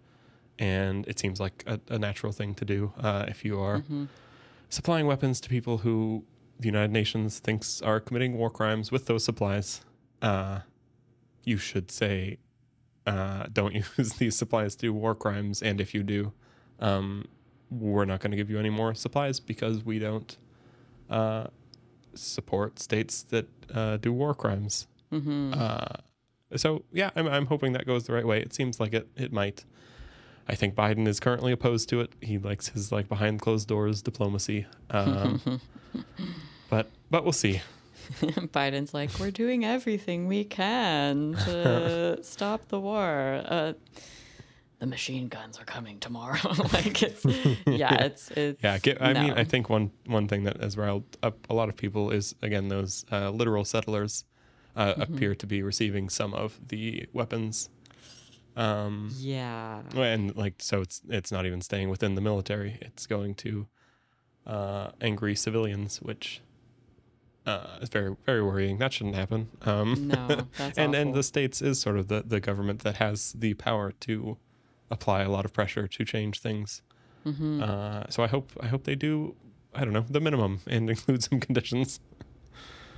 And it seems like a natural thing to do if you are Mm-hmm. supplying weapons to people who the United Nations thinks are committing war crimes with those supplies. You should say, don't use these supplies to do war crimes. And if you do, we're not going to give you any more supplies because we don't support states that do war crimes. Mm-hmm. So yeah, I'm hoping that goes the right way. It seems like it might. I think Biden is currently opposed to it. He likes his behind closed doors diplomacy. But we'll see. Biden's like, we're doing everything we can to stop the war. The machine guns are coming tomorrow. It's Yeah. I no. mean, I think one thing that has riled up a lot of people is, again, those literal settlers appear to be receiving some of the weapons. Yeah. And so it's not even staying within the military. It's going to angry civilians, which is very, very worrying. That shouldn't happen. No, that's and awful. the States is sort of the government that has the power to apply a lot of pressure to change things. Mm-hmm. So I hope they do, I don't know, the minimum and include some conditions.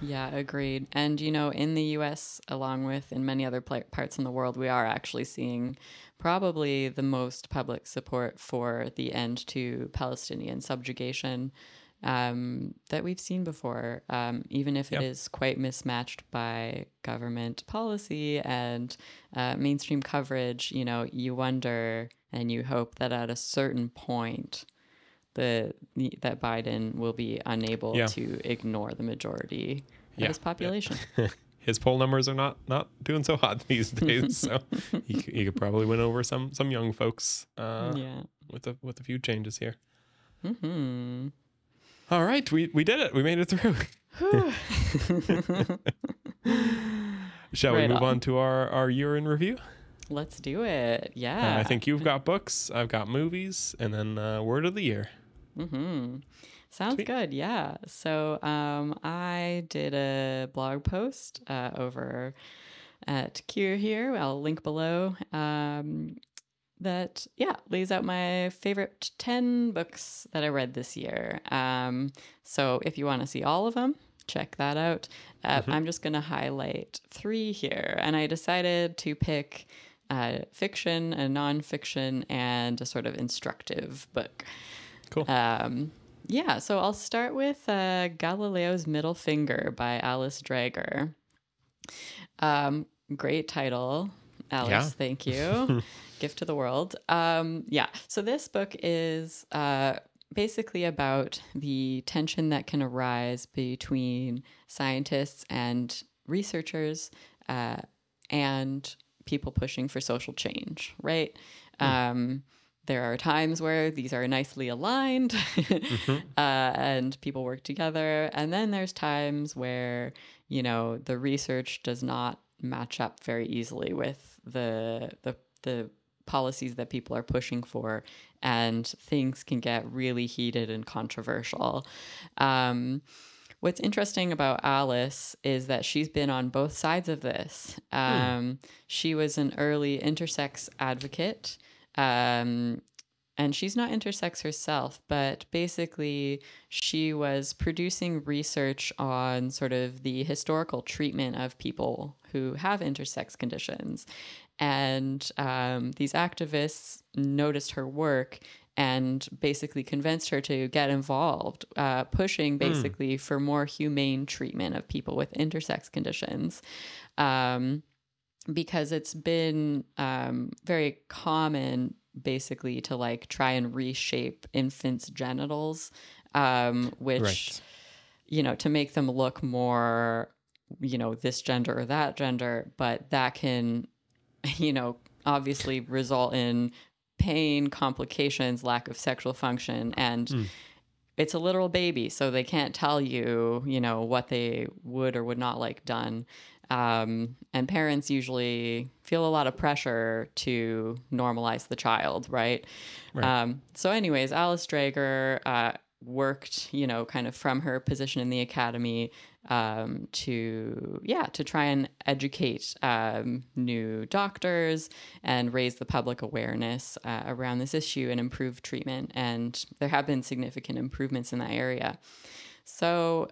Yeah, agreed. And, in the US, along with in many other parts in the world, we are actually seeing probably the most public support for the end to Palestinian subjugation that we've seen before, even if it Yeah. is quite mismatched by government policy and mainstream coverage. You wonder and you hope that at a certain point, that Biden will be unable Yeah. to ignore the majority of Yeah. his population. His poll numbers are not doing so hot these days, so he could probably win over some young folks Yeah. with a few changes here. Mm-hmm. All right, we did it. We made it through. Shall we Right move on. on to our year in review? Let's do it. I Yeah. think you've got books, I've got movies, and then word of the year. Mm-hmm. Sounds Sweet. good. Yeah. So I did a blog post over at Kier here. I'll link below. That lays out my favorite 10 books that I read this year. So if you want to see all of them, check that out. I'm just going to highlight 3 here, and I decided to pick fiction, a nonfiction, and a sort of instructive book. Cool. So I'll start with Galileo's Middle Finger by Alice Drager. Great title, Alice. Yeah. Thank you. Gift to the world. So this book is basically about the tension that can arise between scientists and researchers and people pushing for social change, right? There are times where these are nicely aligned and people work together. And then there's times where, the research does not match up very easily with the policies that people are pushing for, and things can get really heated and controversial. What's interesting about Alice is that she's been on both sides of this. She was an early intersex advocate. And she's not intersex herself, but basically she was producing research on sort of the historical treatment of people who have intersex conditions. And these activists noticed her work and basically convinced her to get involved, pushing basically for more humane treatment of people with intersex conditions. Because it's been very common basically to try and reshape infants' genitals, which, Right. to make them look more this gender or that gender, but that can, obviously result in pain, complications, lack of sexual function. And it's a literal baby, so they can't tell you, what they would or would not like done. And parents usually feel a lot of pressure to normalize the child, right? Right. So anyways, Alice Drager worked, kind of from her position in the academy to try and educate new doctors and raise the public awareness around this issue and improve treatment. And there have been significant improvements in that area. So,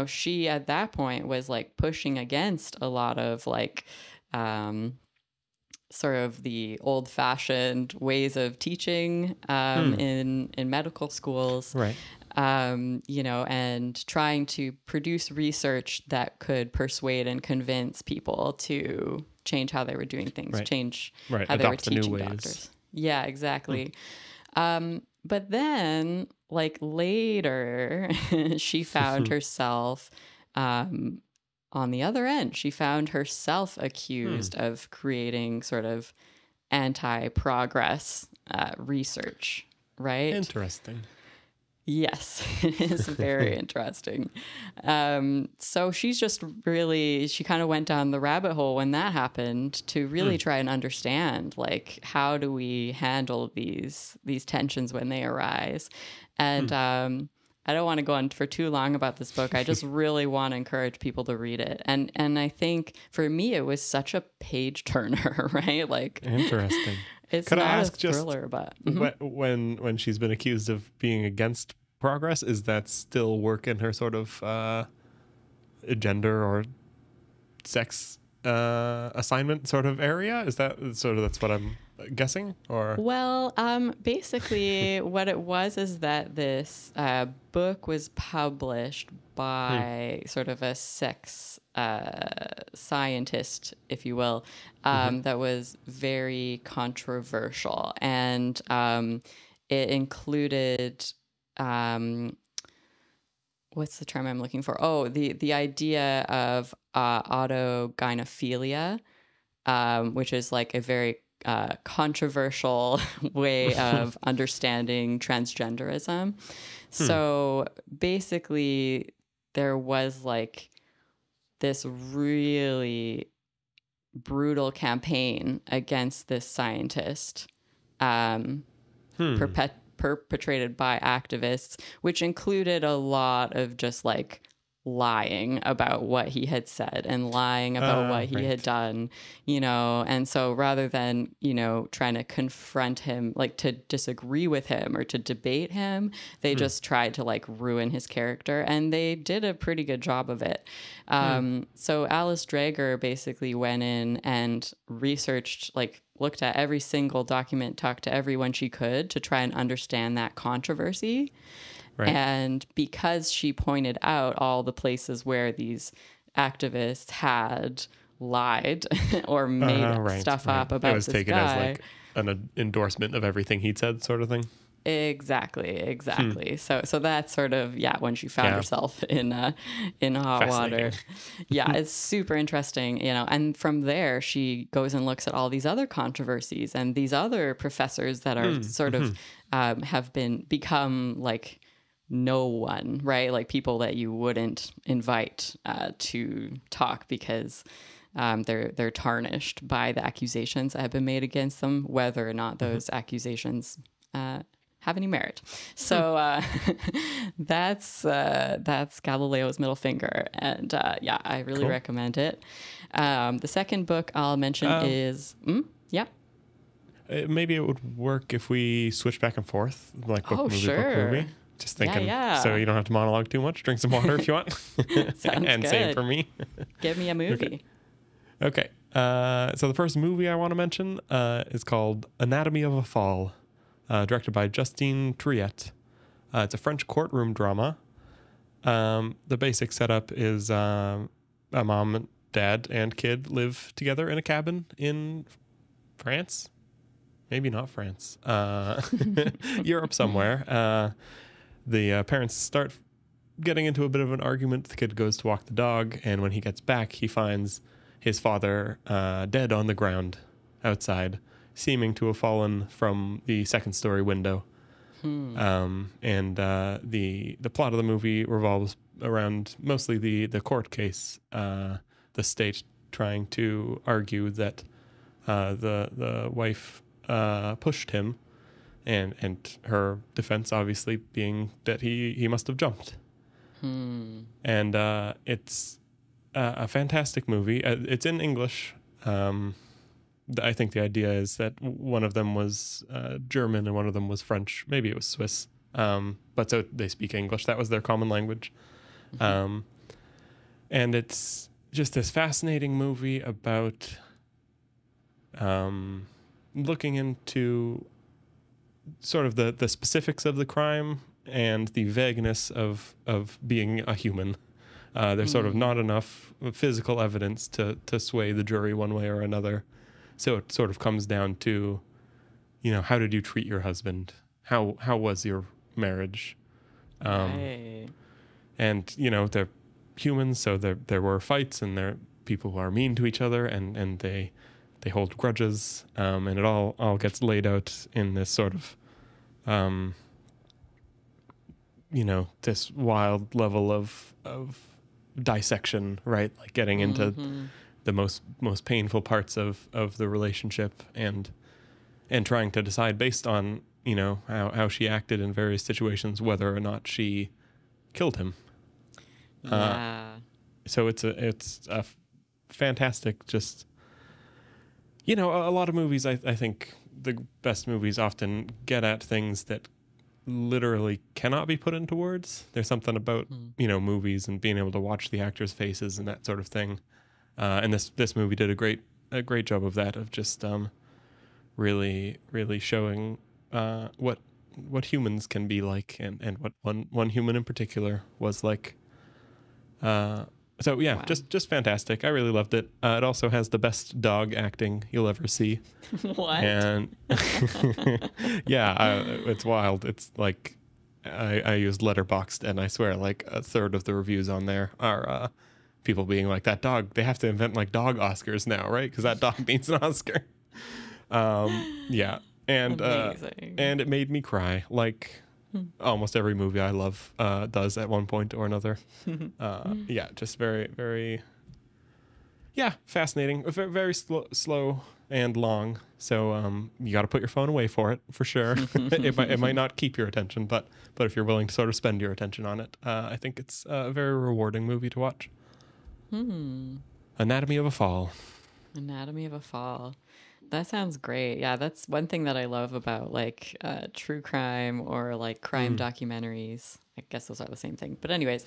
she at that point was like pushing against a lot of like sort of the old fashioned ways of teaching in medical schools. Right. And trying to produce research that could persuade and convince people to change how they were doing things, Right. change Right. how they were Adopt the new teaching ways. doctors. Yeah, exactly. But then, like later, she found herself on the other end. She found herself accused of creating sort of anti-progress research, right? Interesting. Yes, it is very interesting. So she kind of went down the rabbit hole when that happened to really try and understand, like, how do we handle these tensions when they arise? And I don't want to go on for too long about this book. I just really want to encourage people to read it. And I think for me, it was such a page turner, right? Like, Interesting. it's Could I not ask a thriller, but when she's been accused of being against progress, is that still work in her sort of gender or sex assignment sort of area? Is that sort of that's what I'm guessing? Or well, basically, what it was is that this book was published by sort of a sex scientist, if you will, that was very controversial, and it included what's the term I'm looking for? Oh, the idea of autogynephilia, which is like a very controversial way of understanding transgenderism. So basically, there was like this really brutal campaign against this scientist, perpetrated by activists, which included a lot of just like lying about what he had said and lying about what he had done, and so rather than, trying to confront him, like to disagree with him or to debate him, they just tried to like ruin his character, and they did a pretty good job of it. So Alice Drager basically went in and researched, like looked at every single document, talked to everyone she could to try and understand that controversy. Right. And because she pointed out all the places where these activists had lied or made stuff up about this guy. It was taken as like an endorsement of everything he'd said, sort of thing. Exactly. So that's sort of, when she found herself in hot water. Yeah, it's super interesting, and from there she goes and looks at all these other controversies and these other professors that are sort of have become like no one, right? Like people that you wouldn't invite to talk because they're tarnished by the accusations that have been made against them, whether or not those accusations have any merit. So that's Galileo's Middle Finger, and I really recommend it. The second book I'll mention is maybe it would work if we switch back and forth, like book movie, book movie. Just thinking, so you don't have to monologue too much. Drink some water if you want. Sounds and good. same for me. Give me a movie. Okay. So the first movie I want to mention is called Anatomy of a Fall, directed by Justine Triet. It's a French courtroom drama. The basic setup is a mom, dad, and kid live together in a cabin in France. Maybe not France. Europe somewhere. The parents start getting into a bit of an argument. The kid goes to walk the dog, and when he gets back, he finds his father dead on the ground outside, seeming to have fallen from the second-story window. And the plot of the movie revolves around mostly the court case, the state trying to argue that the wife pushed him, and her defense obviously being that he must have jumped. And it's a fantastic movie. It's in English. I think the idea is that one of them was German and one of them was French. Maybe it was Swiss. But so they speak English. That was their common language. And it's just this fascinating movie about looking into sort of the specifics of the crime and the vagueness of being a human. There's sort of not enough physical evidence to sway the jury one way or another. So it sort of comes down to, how did you treat your husband? How was your marriage? Right. And, they're humans, so there were fights, and there are people who are mean to each other, and they hold grudges, and it all gets laid out in this sort of, this wild level of dissection, right? Like getting into the most painful parts of the relationship, and trying to decide based on how she acted in various situations whether or not she killed him. Yeah. So it's a fantastic, just a lot of movies. I think the best movies often get at things that literally cannot be put into words. There's something about movies and being able to watch the actors' faces and that sort of thing. And this movie did a great job of that, of just really showing what humans can be like, and what one human in particular was like. So yeah, Wow. just fantastic. I really loved it. It also has the best dog acting you'll ever see. What? And yeah, it's wild. It's like I used Letterboxd, and I swear like a third of the reviews on there are people being like, that dog, they have to invent like dog Oscars now, right? Because that dog needs an Oscar. Yeah. And Amazing. and it made me cry, like almost every movie I love does at one point or another. Yeah, just very, very, fascinating. Very, very slow and long. So you got to put your phone away for it, for sure. It might not keep your attention, but if you're willing to sort of spend your attention on it, I think it's a very rewarding movie to watch. Anatomy of a Fall. Anatomy of a Fall. That sounds great. Yeah, that's one thing that I love about like true crime or like crime documentaries. I guess those are the same thing. But anyways,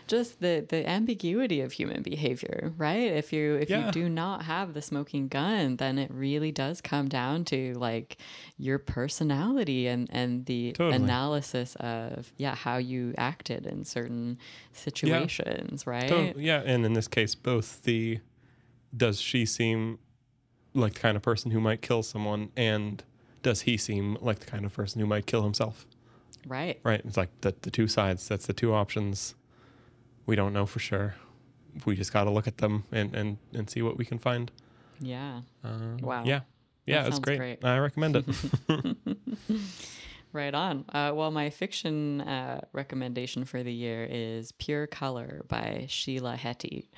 just the ambiguity of human behavior, right? If you do not have the smoking gun, then it really does come down to like your personality and the analysis of how you acted in certain situations, right? Yeah, and in this case, both does she seem like the kind of person who might kill someone, and does he seem like the kind of person who might kill himself? Right. It's like the two sides. That's the two options. We don't know for sure. We just got to look at them and see what we can find. Yeah. Wow. Yeah, it's great. I recommend it. Right on. Well, my fiction recommendation for the year is Pure Color by Sheila Heti.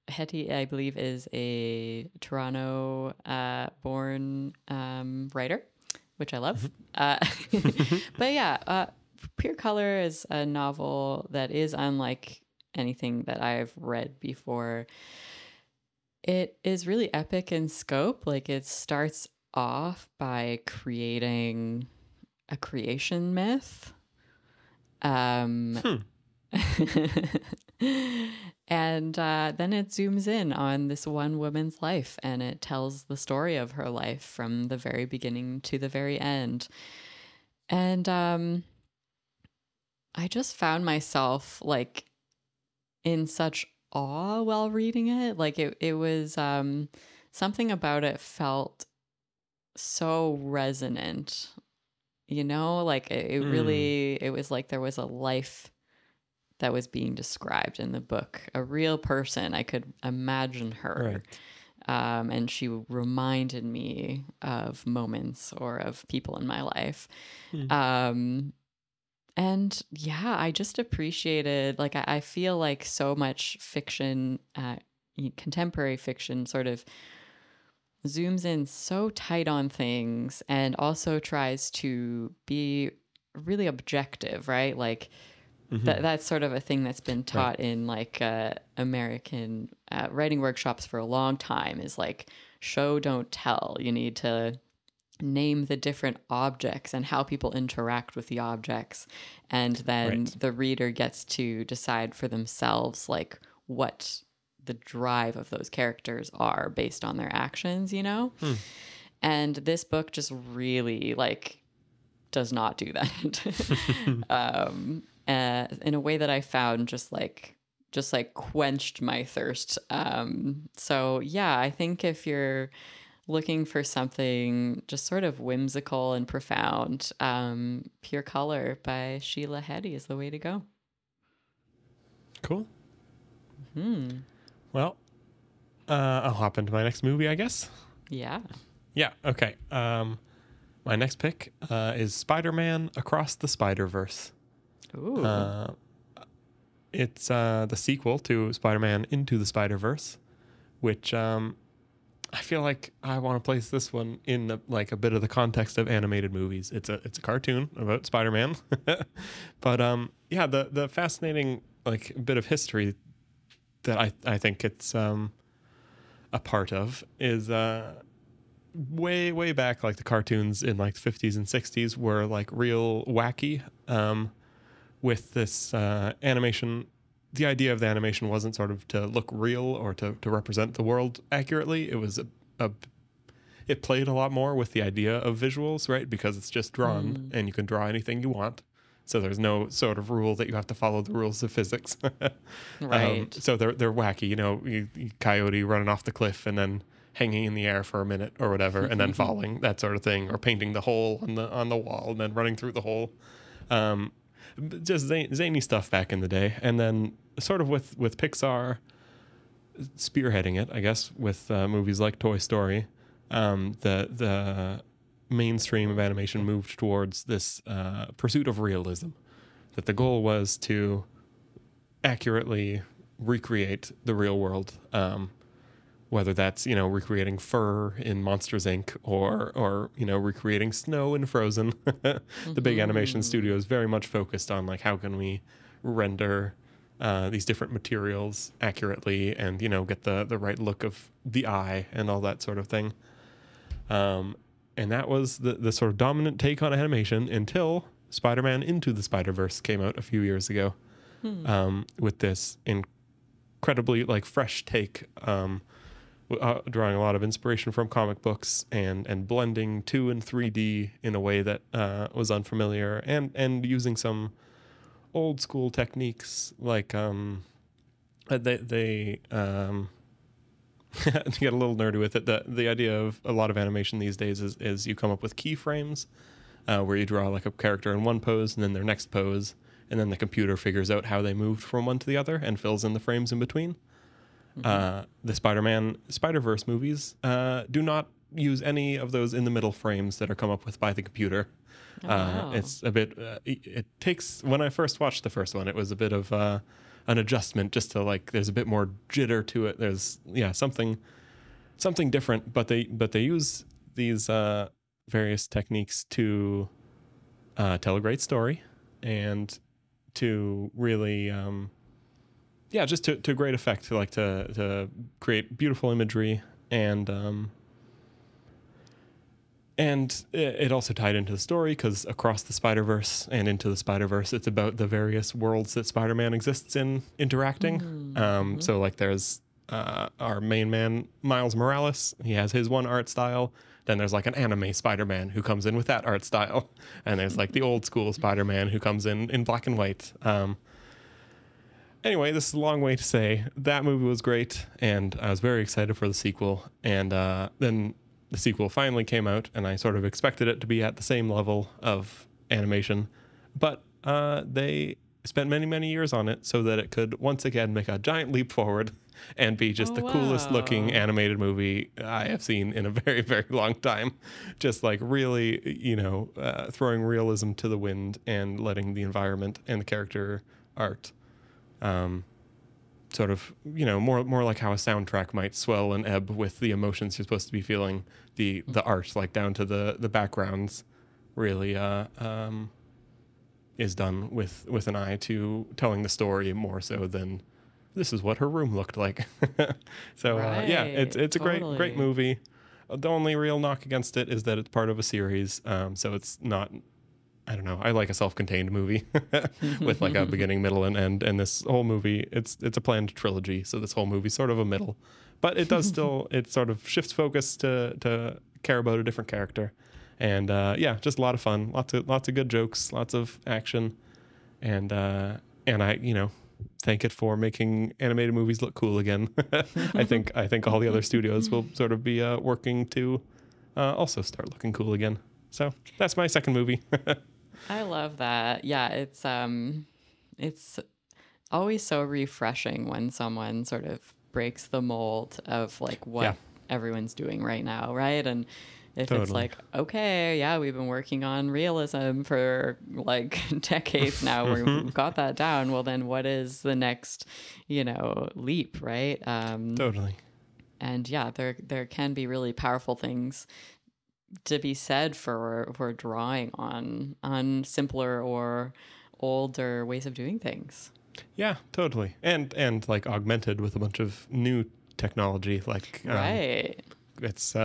Heti, I believe, is a Toronto born writer, which I love. But yeah, Pure Color is a novel that is unlike anything that I've read before. It is really epic in scope. Like, it starts off by creating a creation myth. And then it zooms in on this one woman's life, and it tells the story of her life from the very beginning to the very end. And I just found myself like in such awe while reading it. Like it was something about it felt so resonant, like it Hmm. really, it was like there was a life that was being described in the book, a real person. I could imagine her. Right. And she reminded me of moments or of people in my life. Hmm. Um, and yeah, I just appreciated, like, I feel like so much fiction, contemporary fiction, sort of zooms in so tight on things and also tries to be really objective, right? Like, Hmm. that's sort of a thing that's been Right. taught in like American writing workshops for a long time, is like show don't tell. You need to name the different objects and how people interact with the objects, and then Right. the reader gets to decide for themselves like what the drive of those characters are based on their actions. Hmm. And this book just really like does not do that. In a way that I found just like quenched my thirst. So yeah, I think if you're looking for something just sort of whimsical and profound, Pure Color by Sheila Heti is the way to go. Cool. Hmm. Well, I'll hop into my next movie, I guess. Yeah. Yeah. Okay. My next pick is Spider-Man Across the Spider-Verse. Ooh. Uh, it's the sequel to Spider-Man Into the Spider-Verse, which I feel like I want to place this one in a bit of the context of animated movies. It's a cartoon about Spider-Man, but yeah, the fascinating like bit of history that I think it's a part of is way back, like the cartoons in like the 50s and 60s were like real wacky, with this animation. The idea of the animation wasn't sort of to look real or to represent the world accurately. It was it played a lot more with the idea of visuals, right? Because it's just drawn Hmm. and you can draw anything you want. So there's no sort of rule that you have to follow the rules of physics. Right. So they're wacky, coyote running off the cliff and then hanging in the air for a minute or whatever, and then falling, that sort of thing, or painting the hole on the wall and then running through the hole. Um, just zany stuff back in the day, and then sort of with Pixar spearheading it, I guess, with movies like Toy Story, the mainstream of animation moved towards this pursuit of realism. That the goal was to accurately recreate the real world, whether that's recreating fur in Monsters Inc. or recreating snow in Frozen. The big animation Hmm. studios very much focused on like how can we render these different materials accurately and get the right look of the eye and all that sort of thing. And that was the sort of dominant take on animation until Spider-Man Into the Spider-Verse came out a few years ago, Hmm. with this incredibly like fresh take, drawing a lot of inspiration from comic books and blending 2 and 3D in a way that was unfamiliar, and using some old school techniques like they to get a little nerdy with it, the idea of a lot of animation these days is you come up with keyframes, where you draw like a character in one pose and then their next pose, and then the computer figures out how they moved from one to the other and fills in the frames in between. Hmm. The Spider-Man Spider-Verse movies do not use any of those in the middle frames that are come up with by the computer. Oh wow. It's a bit. It takes. When I first watched the first one, it was a bit of an adjustment, just to like. There's a bit more jitter to it. There's something different, but they use these various techniques to tell a great story and to really just to great effect, to create beautiful imagery, and it also tied into the story because Across the Spider-Verse and Into the Spider-Verse, it's about the various worlds that Spider-Man exists in interacting. Mm-hmm. So like there's our main man, Miles Morales. He has his one art style. Then there's like an anime Spider-Man who comes in with that art style. And there's like the old school Spider-Man who comes in black and white. Anyway, this is a long way to say that movie was great, and I was very excited for the sequel. And then the sequel finally came out, and I sort of expected it to be at the same level of animation, but they spent many, many years on it so that it could once again make a giant leap forward and be just the coolest looking animated movie I have seen in a very, very long time. Just like really, throwing realism to the wind and letting the environment and the character art sort of, more like how a soundtrack might swell and ebb with the emotions you're supposed to be feeling. The art, like down to the backgrounds, really is done with an eye to telling the story more so than this is what her room looked like. So yeah, it's totally. a great movie. The only real knock against it is that it's part of a series, so it's not. I don't know. I like a self-contained movie with like a beginning, middle, and end. And this whole movie, it's a planned trilogy, so this whole movie's sort of a middle. But it does still, it sort of shifts focus to care about a different character. And yeah, just a lot of fun, lots of good jokes, lots of action, and I thank it for making animated movies look cool again. I think all the other studios will sort of be working to also start looking cool again. So that's my second movie. I love that. Yeah, it's always so refreshing when someone sort of breaks the mold of like what everyone's doing right now, right? And if it's like, okay, yeah, we've been working on realism for like decades now, we've got that down. Well, then what is the next, leap, right? Totally. And yeah, there can be really powerful things to be said for drawing on simpler or older ways of doing things. Yeah, totally. And like augmented with a bunch of new technology, like right. It's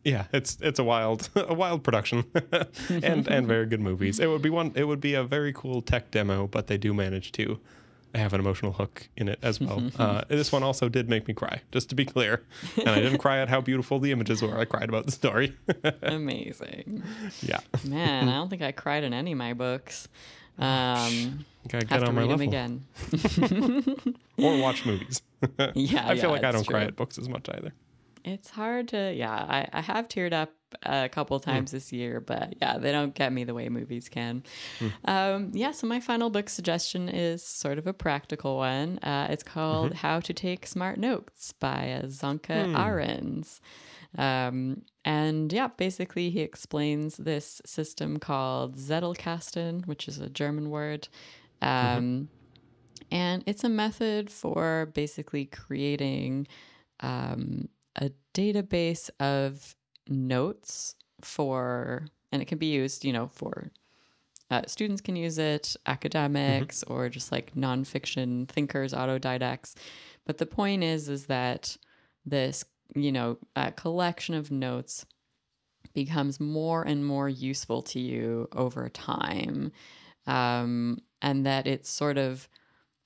it's a wild production and very good movies. It would be a very cool tech demo, but they do manage to have an emotional hook in it as well. This one also did make me cry, just to be clear. And I didn't cry at how beautiful the images were. I cried about the story. Amazing. Yeah. Man, I don't think I cried in any of my books. Gotta get have to on my read level. them again. Or watch movies. Yeah, I feel like I don't true. cry at books as much either. It's hard to, I have teared up a couple times this year, but yeah, they don't get me the way movies can. So my final book suggestion is sort of a practical one. It's called How to Take Smart Notes by Zonka Ahrens. And yeah, basically he explains this system called Zettelkasten, which is a German word. And it's a method for basically creating a database of notes and it can be used, for students can use it, academics, or just like nonfiction thinkers, autodidacts. But the point is that this, collection of notes becomes more and more useful to you over time. And that it sort of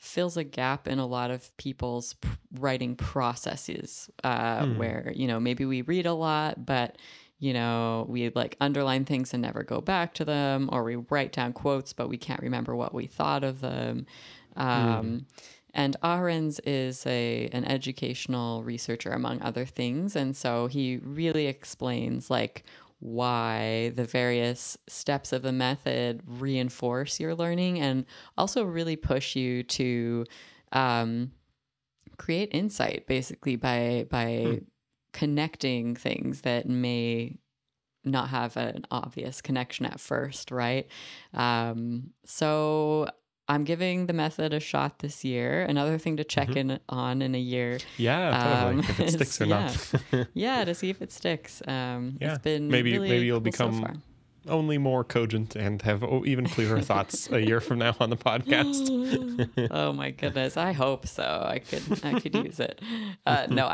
fills a gap in a lot of people's writing processes where, maybe we read a lot, but, we like underline things and never go back to them, or we write down quotes, but we can't remember what we thought of them. And Ahrens is an educational researcher, among other things. And so he really explains like why the various steps of the method reinforce your learning and also really push you to create insight, basically by connecting things that may not have an obvious connection at first, right? So I'm giving the method a shot this year. Another thing to check in on in a year. Yeah, totally. If it sticks or not. To see if it sticks. It's been maybe you'll cool become only more cogent and have even clearer thoughts a year from now on the podcast. Oh my goodness, I hope so. I could use it. No,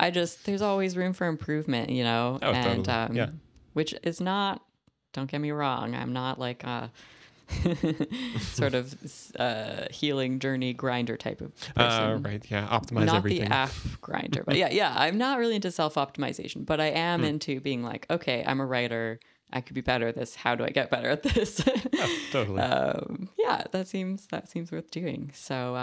there's always room for improvement, Oh, and totally. which is not. Don't get me wrong. I'm not like a sort of healing journey grinder type of person. Right, yeah, optimize not everything. Not the app grinder, but yeah, I'm not really into self-optimization, but I am into being like, okay, I'm a writer, I could be better at this, how do I get better at this? Oh, totally. That seems worth doing. So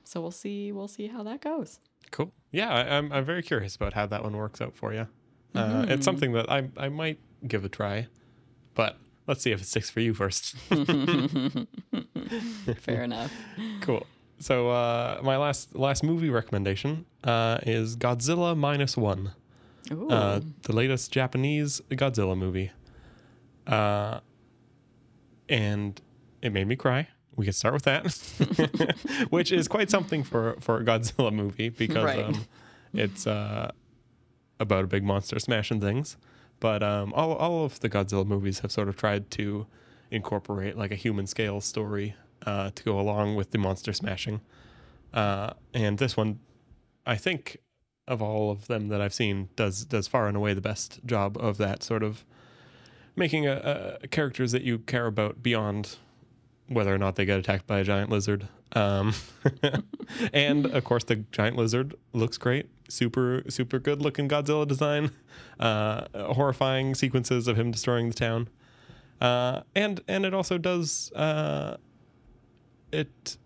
so we'll see how that goes. Cool. Yeah, I'm very curious about how that one works out for you. It's something that I might give a try, but let's see if it sticks for you first. Fair enough. Cool. So my last movie recommendation is Godzilla -1, Ooh. the latest Japanese Godzilla movie, and it made me cry. We can start with that, which is quite something for a Godzilla movie because Right. it's about a big monster smashing things. But all of the Godzilla movies have sort of tried to incorporate like a human scale story to go along with the monster smashing. And this one, I think, of all of them that I've seen, does far and away the best job of that sort of making a characters that you care about beyond whether or not they get attacked by a giant lizard. And of course, the giant lizard looks great. Super good looking Godzilla design. Horrifying sequences of him destroying the town. And it also does it.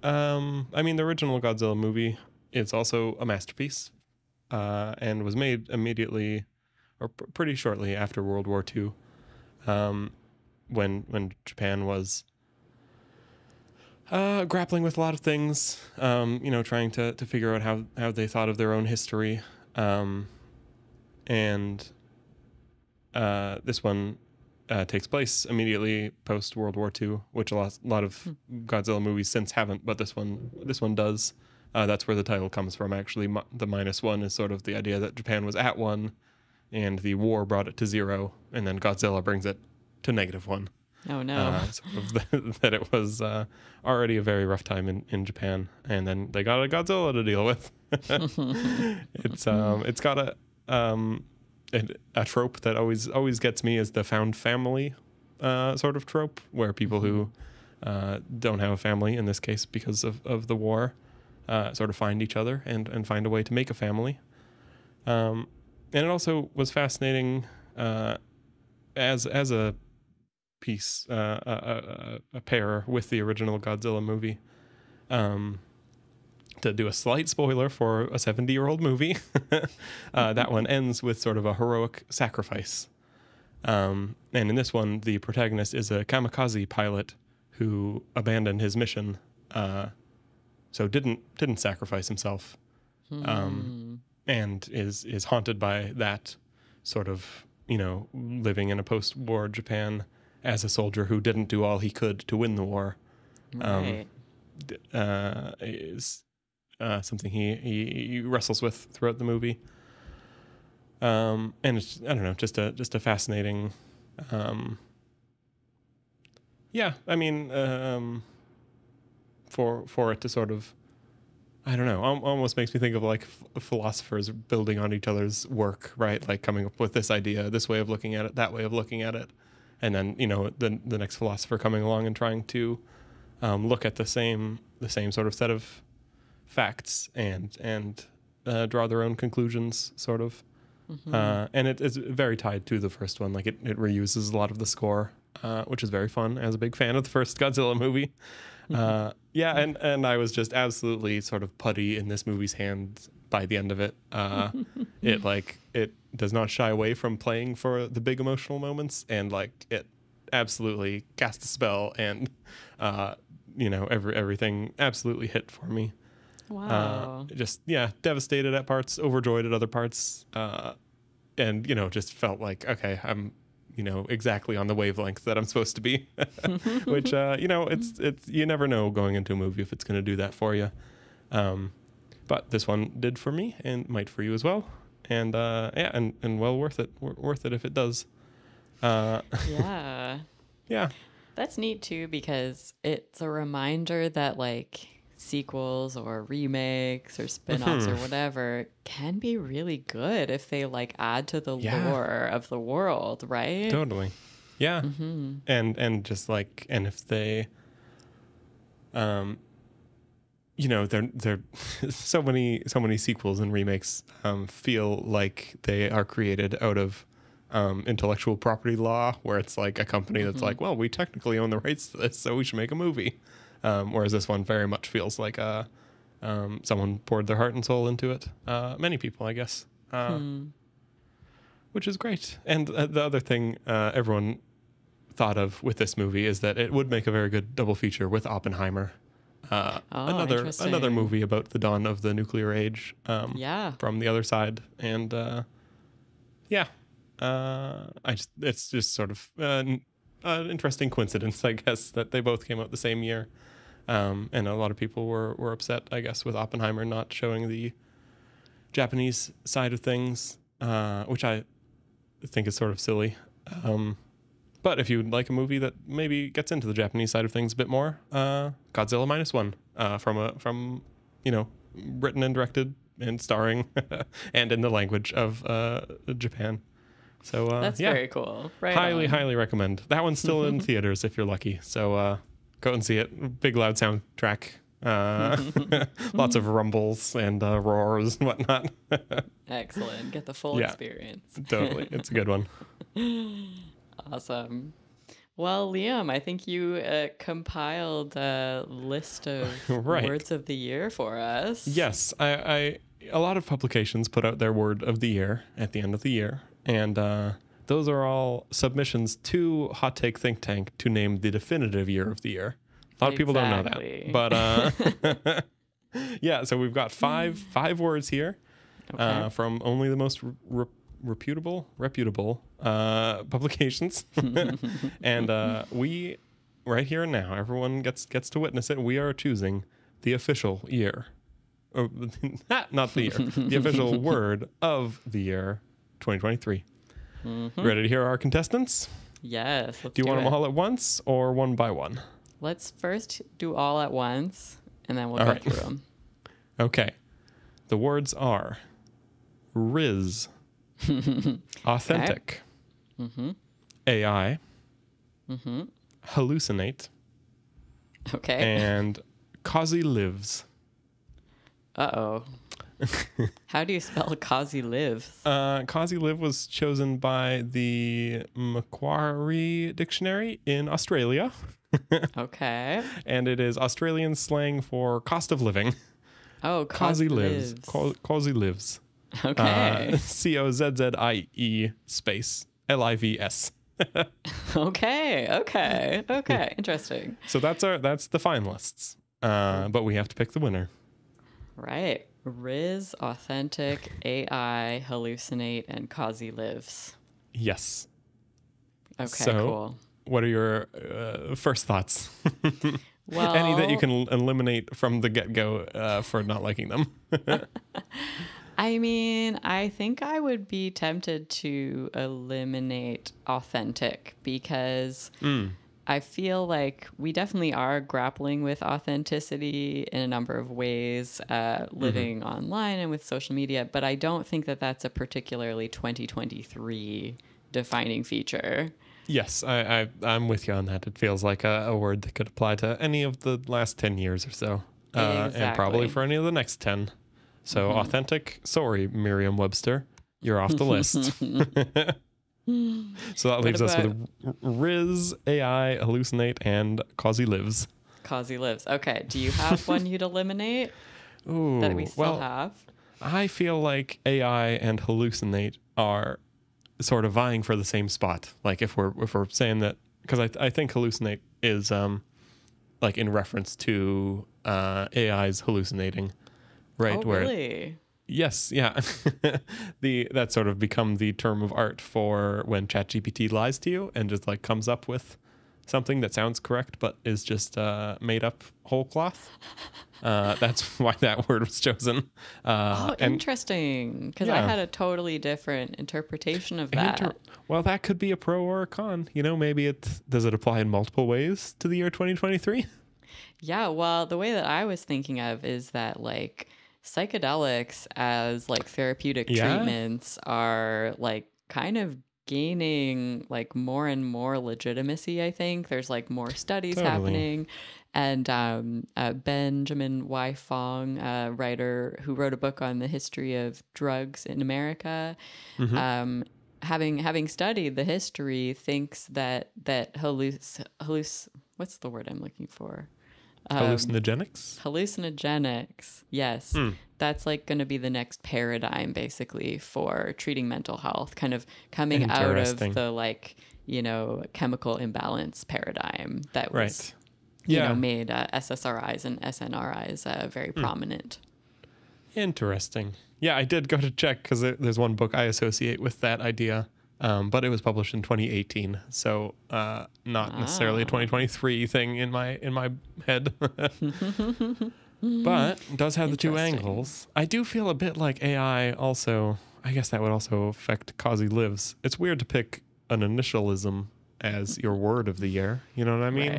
I mean, the original Godzilla movie is also a masterpiece, and was made immediately or pretty shortly after World War II, when Japan was grappling with a lot of things, trying to figure out how they thought of their own history. And this one takes place immediately post World War II, which a lot of Godzilla movies since haven't, but this one does. That's where the title comes from, actually. The -1 is sort of the idea that Japan was at 1, and the war brought it to 0, and then Godzilla brings it to -1. Oh no. Sort of that it was already a very rough time in Japan, and then they got a Godzilla to deal with. It's got a trope that always gets me, is the found family sort of trope, where people who don't have a family, in this case because of the war, sort of find each other and find a way to make a family. And it also was fascinating as a piece, a pair with the original Godzilla movie. To do a slight spoiler for a 70-year-old movie, that one ends with sort of a heroic sacrifice. And in this one, the protagonist is a kamikaze pilot who abandoned his mission, so didn't sacrifice himself, and is haunted by that, sort of, living in a post-war Japan as a soldier who didn't do all he could to win the war. Right. Is something he wrestles with throughout the movie. And it's, I don't know, just a fascinating, I mean, for it to sort of, I don't know, almost makes me think of like philosophers building on each other's work, right? Like coming up with this idea, this way of looking at it, that way of looking at it. And then, the next philosopher coming along and trying to look at the same sort of set of facts and draw their own conclusions, sort of. And it's very tied to the first one. Like it reuses a lot of the score, which is very fun, as a big fan of the first Godzilla movie. And I was just absolutely sort of putty in this movie's hands by the end of it. It does not shy away from playing for the big emotional moments, and like it absolutely cast a spell, and everything absolutely hit for me. Wow. Devastated at parts, overjoyed at other parts, and just felt like, okay, I'm exactly on the wavelength that I'm supposed to be. Which it's you never know going into a movie if it's going to do that for you. But this one did for me, and might for you as well. And and well worth it if it does. Yeah. Yeah. That's neat too, because it's a reminder that like sequels or remakes or spin-offs or whatever can be really good if they like add to the lore of the world, right? Totally. Yeah. And just like, and if they they're so many sequels and remakes feel like they are created out of intellectual property law, where it's like a company that's like, well, we technically own the rights to this, so we should make a movie. Whereas this one very much feels like someone poured their heart and soul into it. Many people, I guess. which is great. And the other thing everyone thought of with this movie is that it would make a very good double feature with Oppenheimer. Another movie about the dawn of the nuclear age. From the other side, and it's just sort of an interesting coincidence, I guess, that they both came out the same year. And a lot of people were upset, I guess, with Oppenheimer not showing the Japanese side of things, which I think is sort of silly. But if you'd like a movie that maybe gets into the Japanese side of things a bit more, Godzilla -1, from written and directed and starring and in the language of Japan. So that's very cool. Right, highly recommend. That one's still in theaters if you're lucky. So go and see it. Big loud soundtrack. Lots of rumbles and roars and whatnot. Excellent. Get the full experience. Totally. It's a good one. Awesome. Well, Liam, I think you compiled a list of words of the year for us. Yes, a lot of publications put out their word of the year at the end of the year, and those are all submissions to Hot Take Think Tank to name the definitive year of the year. A lot of people don't know that, but yeah. So we've got five words here from only the most reputable publications, and we right here and now, everyone gets to witness it. We are choosing the official year, not the year, the official word of the year, 2023. Ready to hear our contestants? Yes. Do you want them all at once or one by one? Let's first do all at once, and then we'll go through them. Okay. The words are Riz, authentic, AI, hallucinate, and Kazi lives. Uh-oh. How do you spell Kazi lives? Kazi live was chosen by the Macquarie Dictionary in Australia. Okay. And it is Australian slang for cost of living. Oh, Kazi lives. Kazi lives. Okay. COZZIE space LIVS. Okay. Interesting. So that's the finalists. But we have to pick the winner. Right. Riz, authentic, AI, hallucinate, and Kazi lives. Yes. Okay, so, cool. What are your first thoughts? Well, any that you can eliminate from the get-go for not liking them? I mean, I think I would be tempted to eliminate authentic because I feel like we definitely are grappling with authenticity in a number of ways, living online and with social media, but I don't think that that's a particularly 2023 defining feature. Yes, I'm with you on that. It feels like a word that could apply to any of the last 10 years or so, exactly. and probably for any of the next 10. So authentic, sorry, Merriam-Webster, you're off the list. So that leaves us with Riz, AI, hallucinate, and Kazi lives. Kazi lives. Okay. Do you have one you'd eliminate that we still have? I feel like AI and hallucinate are sort of vying for the same spot. Like if we're saying that, because I think hallucinate is like in reference to AI's hallucinating, right? Oh, really? Yes, yeah. That's sort of become the term of art for when ChatGPT lies to you and just like comes up with something that sounds correct but is just made up whole cloth. That's why that word was chosen. Interesting. Because I had a totally different interpretation of that. Well, that could be a pro or a con. You know, maybe does it apply in multiple ways to the year 2023? Yeah, well, the way that I was thinking of is that like psychedelics as like therapeutic treatments are like kind of gaining like more and more legitimacy. I think there's like more studies happening, and Benjamin Y. Fong, a writer who wrote a book on the history of drugs in America, having studied the history, thinks that what's the word I'm looking for? Hallucinogenics? Hallucinogenics. Yes. That's like going to be the next paradigm basically for treating mental health, kind of coming out of the like, chemical imbalance paradigm that was, made SSRIs and SNRIs very prominent. Interesting. Yeah, I did go to check because there's one book I associate with that idea, but it was published in 2018, so not necessarily a 2023 thing in my head. But it does have the two angles. I do feel a bit like AI also. I guess that would also affect Kazi Lives. It's weird to pick an initialism as your word of the year. You know what I mean?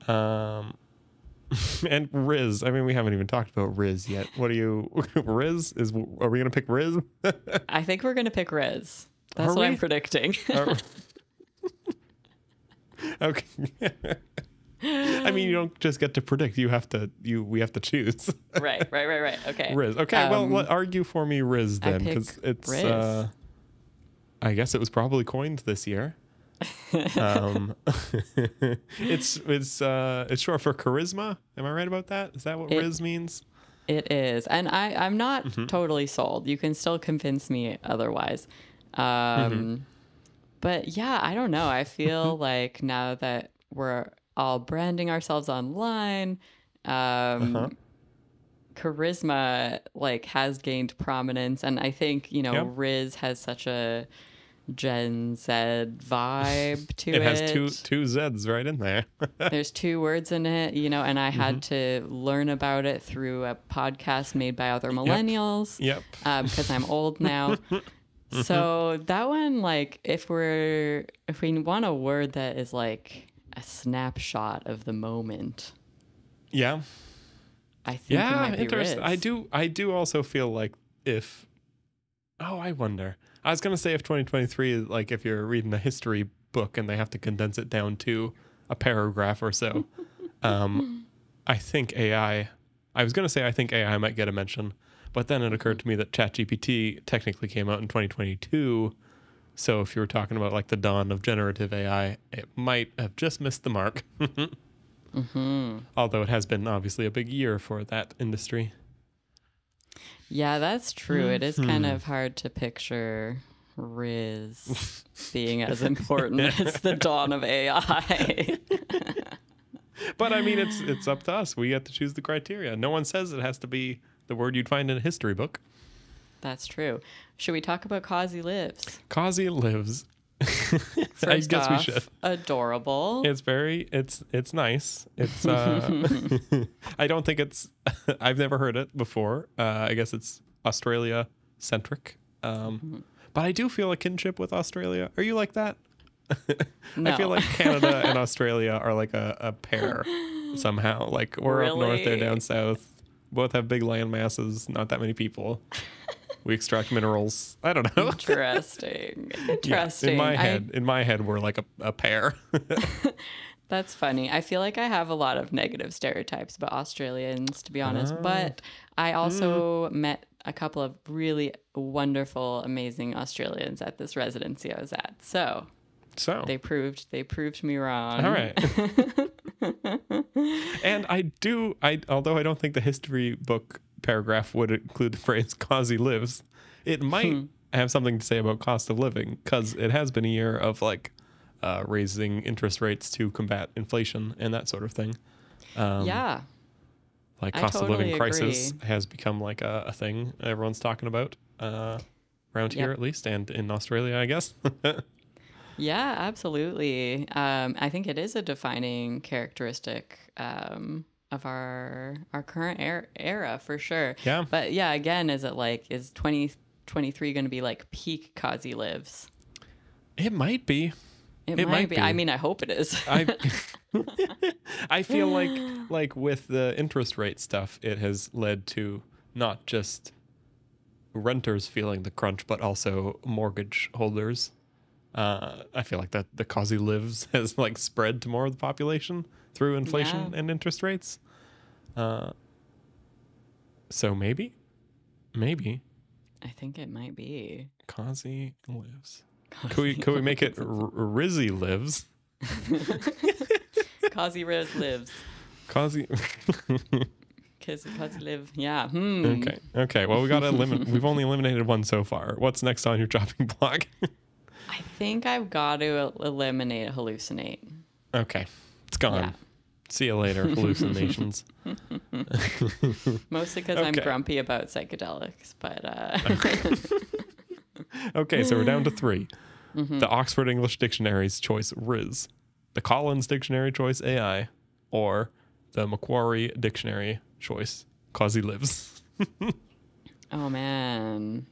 Right. And Riz. I mean, we haven't even talked about Riz yet. What do you... Riz? Are we going to pick Riz? I think we're going to pick Riz. That's what I'm predicting. Okay. I mean, you don't just get to predict. We have to choose. Right. Okay. Riz. Okay, well, argue for me Riz then, because it's... Riz. I guess it was probably coined this year. It's short for charisma. Am I right about that? Is that what Riz means? It is. And I'm not totally sold. You can still convince me otherwise. But yeah, I don't know. I feel like now that we're all branding ourselves online, charisma like has gained prominence. And I think, Riz has such a Gen Z vibe to it. It has two Z's right in there. There's two words in it, and I had to learn about it through a podcast made by other millennials. Yep. Because I'm old now. So that one, like, if we want a word that is like a snapshot of the moment. Yeah. I think it might be interesting. Riz. I do also feel like I wonder. I was going to say if 2023 is like if you're reading a history book and they have to condense it down to a paragraph or so. I think AI might get a mention, but then it occurred to me that ChatGPT technically came out in 2022. So if you were talking about like the dawn of generative AI, it might have just missed the mark. Although it has been obviously a big year for that industry. Yeah, that's true. It is kind of hard to picture Riz being as important as the dawn of AI. But I mean, it's up to us. We have to choose the criteria. No one says it has to be the word you'd find in a history book. That's true. Should we talk about Kazi Lives? Kazi Lives. I guess we should. Adorable. It's nice. It's I don't think I've never heard it before. I guess it's Australia centric. But I do feel a kinship with Australia. Are you like that? No. I feel like Canada and Australia are like a pair somehow. Like we're up north, they're down south. Both have big land masses, not that many people. We extract minerals. I don't know. Interesting. Yeah, in my head, we're like a pair. That's funny. I feel like I have a lot of negative stereotypes about Australians, to be honest. But I also met a couple of really wonderful, amazing Australians at this residency I was at. So they proved me wrong. All right. And although I don't think the history book paragraph would include the phrase Kazi Lives, it might have something to say about cost of living, because it has been a year of like raising interest rates to combat inflation and that sort of thing. Like cost of living crisis has become like a thing everyone's talking about around here, at least, and in Australia, I guess. Yeah, absolutely. I think it is a defining characteristic of our current era for sure. Yeah. But yeah, again, is 2023 going to be like peak Kazi Lives? It might be. It might be. I mean, I hope it is. I feel like with the interest rate stuff, it has led to not just renters feeling the crunch, but also mortgage holders. I feel like that the Kazi Lives has like spread to more of the population through inflation and interest rates. So maybe. I think it might be. Kazi Lives. Could we make it Rizzy Lives? Kazi Riz lives. Kazi. Kazi live. Yeah. Okay. Well, we got to eliminate. We've only eliminated one so far. What's next on your chopping block? I think I've got to eliminate hallucinate. Okay. It's gone. Yeah. See you later, hallucinations. Mostly because I'm grumpy about psychedelics, but Okay, so we're down to 3. The Oxford English Dictionary's choice Riz, the Collins Dictionary choice AI, or the Macquarie Dictionary choice Kazi lives. Oh man.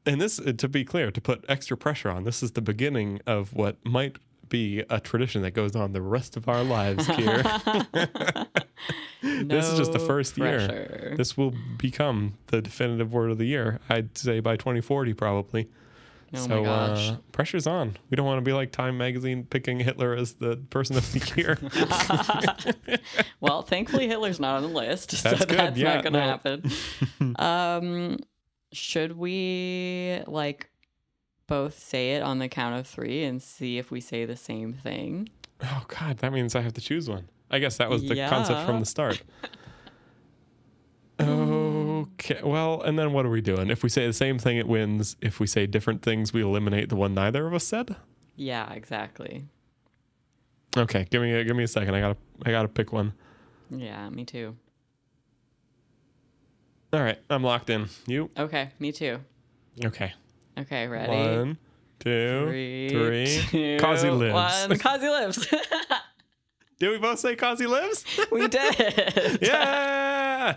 And this, to be clear, to put extra pressure on, this is the beginning of what might be a tradition that goes on the rest of our lives, Kier. This is just the first year. This will become the definitive word of the year. I'd say by 2040, probably. Oh my gosh. Pressure's on. We don't want to be like Time Magazine picking Hitler as the person of the year. Well, thankfully Hitler's not on the list, so that's not going to happen. Should we both say it on the count of 3 and see if we say the same thing? Oh God, that means I have to choose one. I guess that was the concept from the start. Okay, well, and then what are we doing? If we say the same thing, it wins. If we say different things, we eliminate the one neither of us said? Yeah, exactly. Okay, give me a second. I gotta pick one. Yeah, me too. All right, I'm locked in. You? Okay, me too. Okay. Okay, ready? 1, 2, 3. Kazi lives. 1. Kazi lives. Did we both say Kazi lives? We did. Yeah.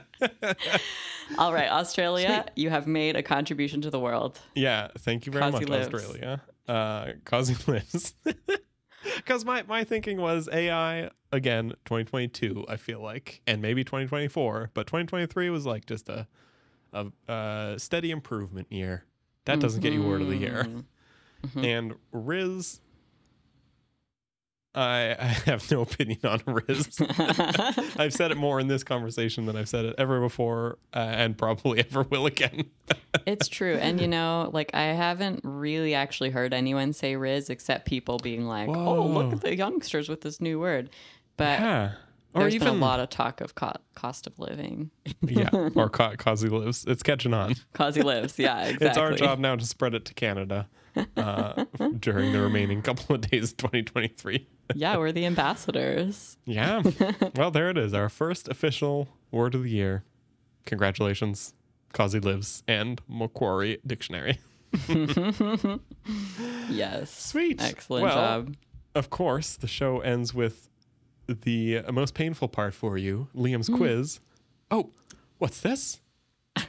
All right, Australia, you have made a contribution to the world. Yeah, thank you very much, lives. Australia. Kazi lives. Because my thinking was AI, again, 2022, I feel like, and maybe 2024, but 2023 was like just a steady improvement year. That doesn't get you word of the year. And Riz, I have no opinion on Riz. I've said it more in this conversation than I've said it ever before, and probably ever will again. It's true. And, I haven't really actually heard anyone say Riz except people being like, Whoa. oh, look at the youngsters with this new word. But there's been a lot of talk of cost of living. Yeah, or Kazi lives. It's catching on. Kazi lives, yeah, exactly. It's our job now to spread it to Canada during the remaining couple of days of 2023. Yeah, we're the ambassadors. Yeah. Well, there it is. Our first official word of the year. Congratulations, Kazi lives and Macquarie Dictionary. Yes. Sweet. Excellent job. Of course, the show ends with the most painful part for you, Liam's quiz. Oh, what's this?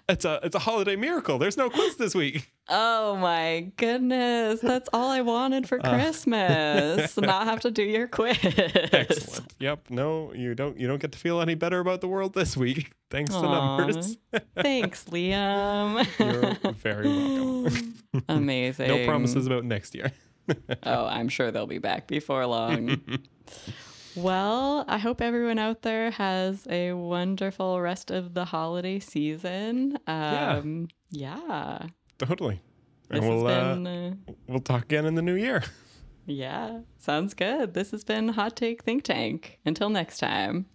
It's a holiday miracle. There's no quiz this week. Oh my goodness. That's all I wanted for Christmas. Not have to do your quiz. Excellent. Yep. No, you don't get to feel any better about the world this week. Thanks to numbers. Thanks, Liam. You're very welcome. Amazing. No promises about next year. Oh, I'm sure they'll be back before long. Well, I hope everyone out there has a wonderful rest of the holiday season. Yeah. Totally. And we'll talk again in the new year. Yeah, sounds good. This has been Hot Take Think Tank. Until next time.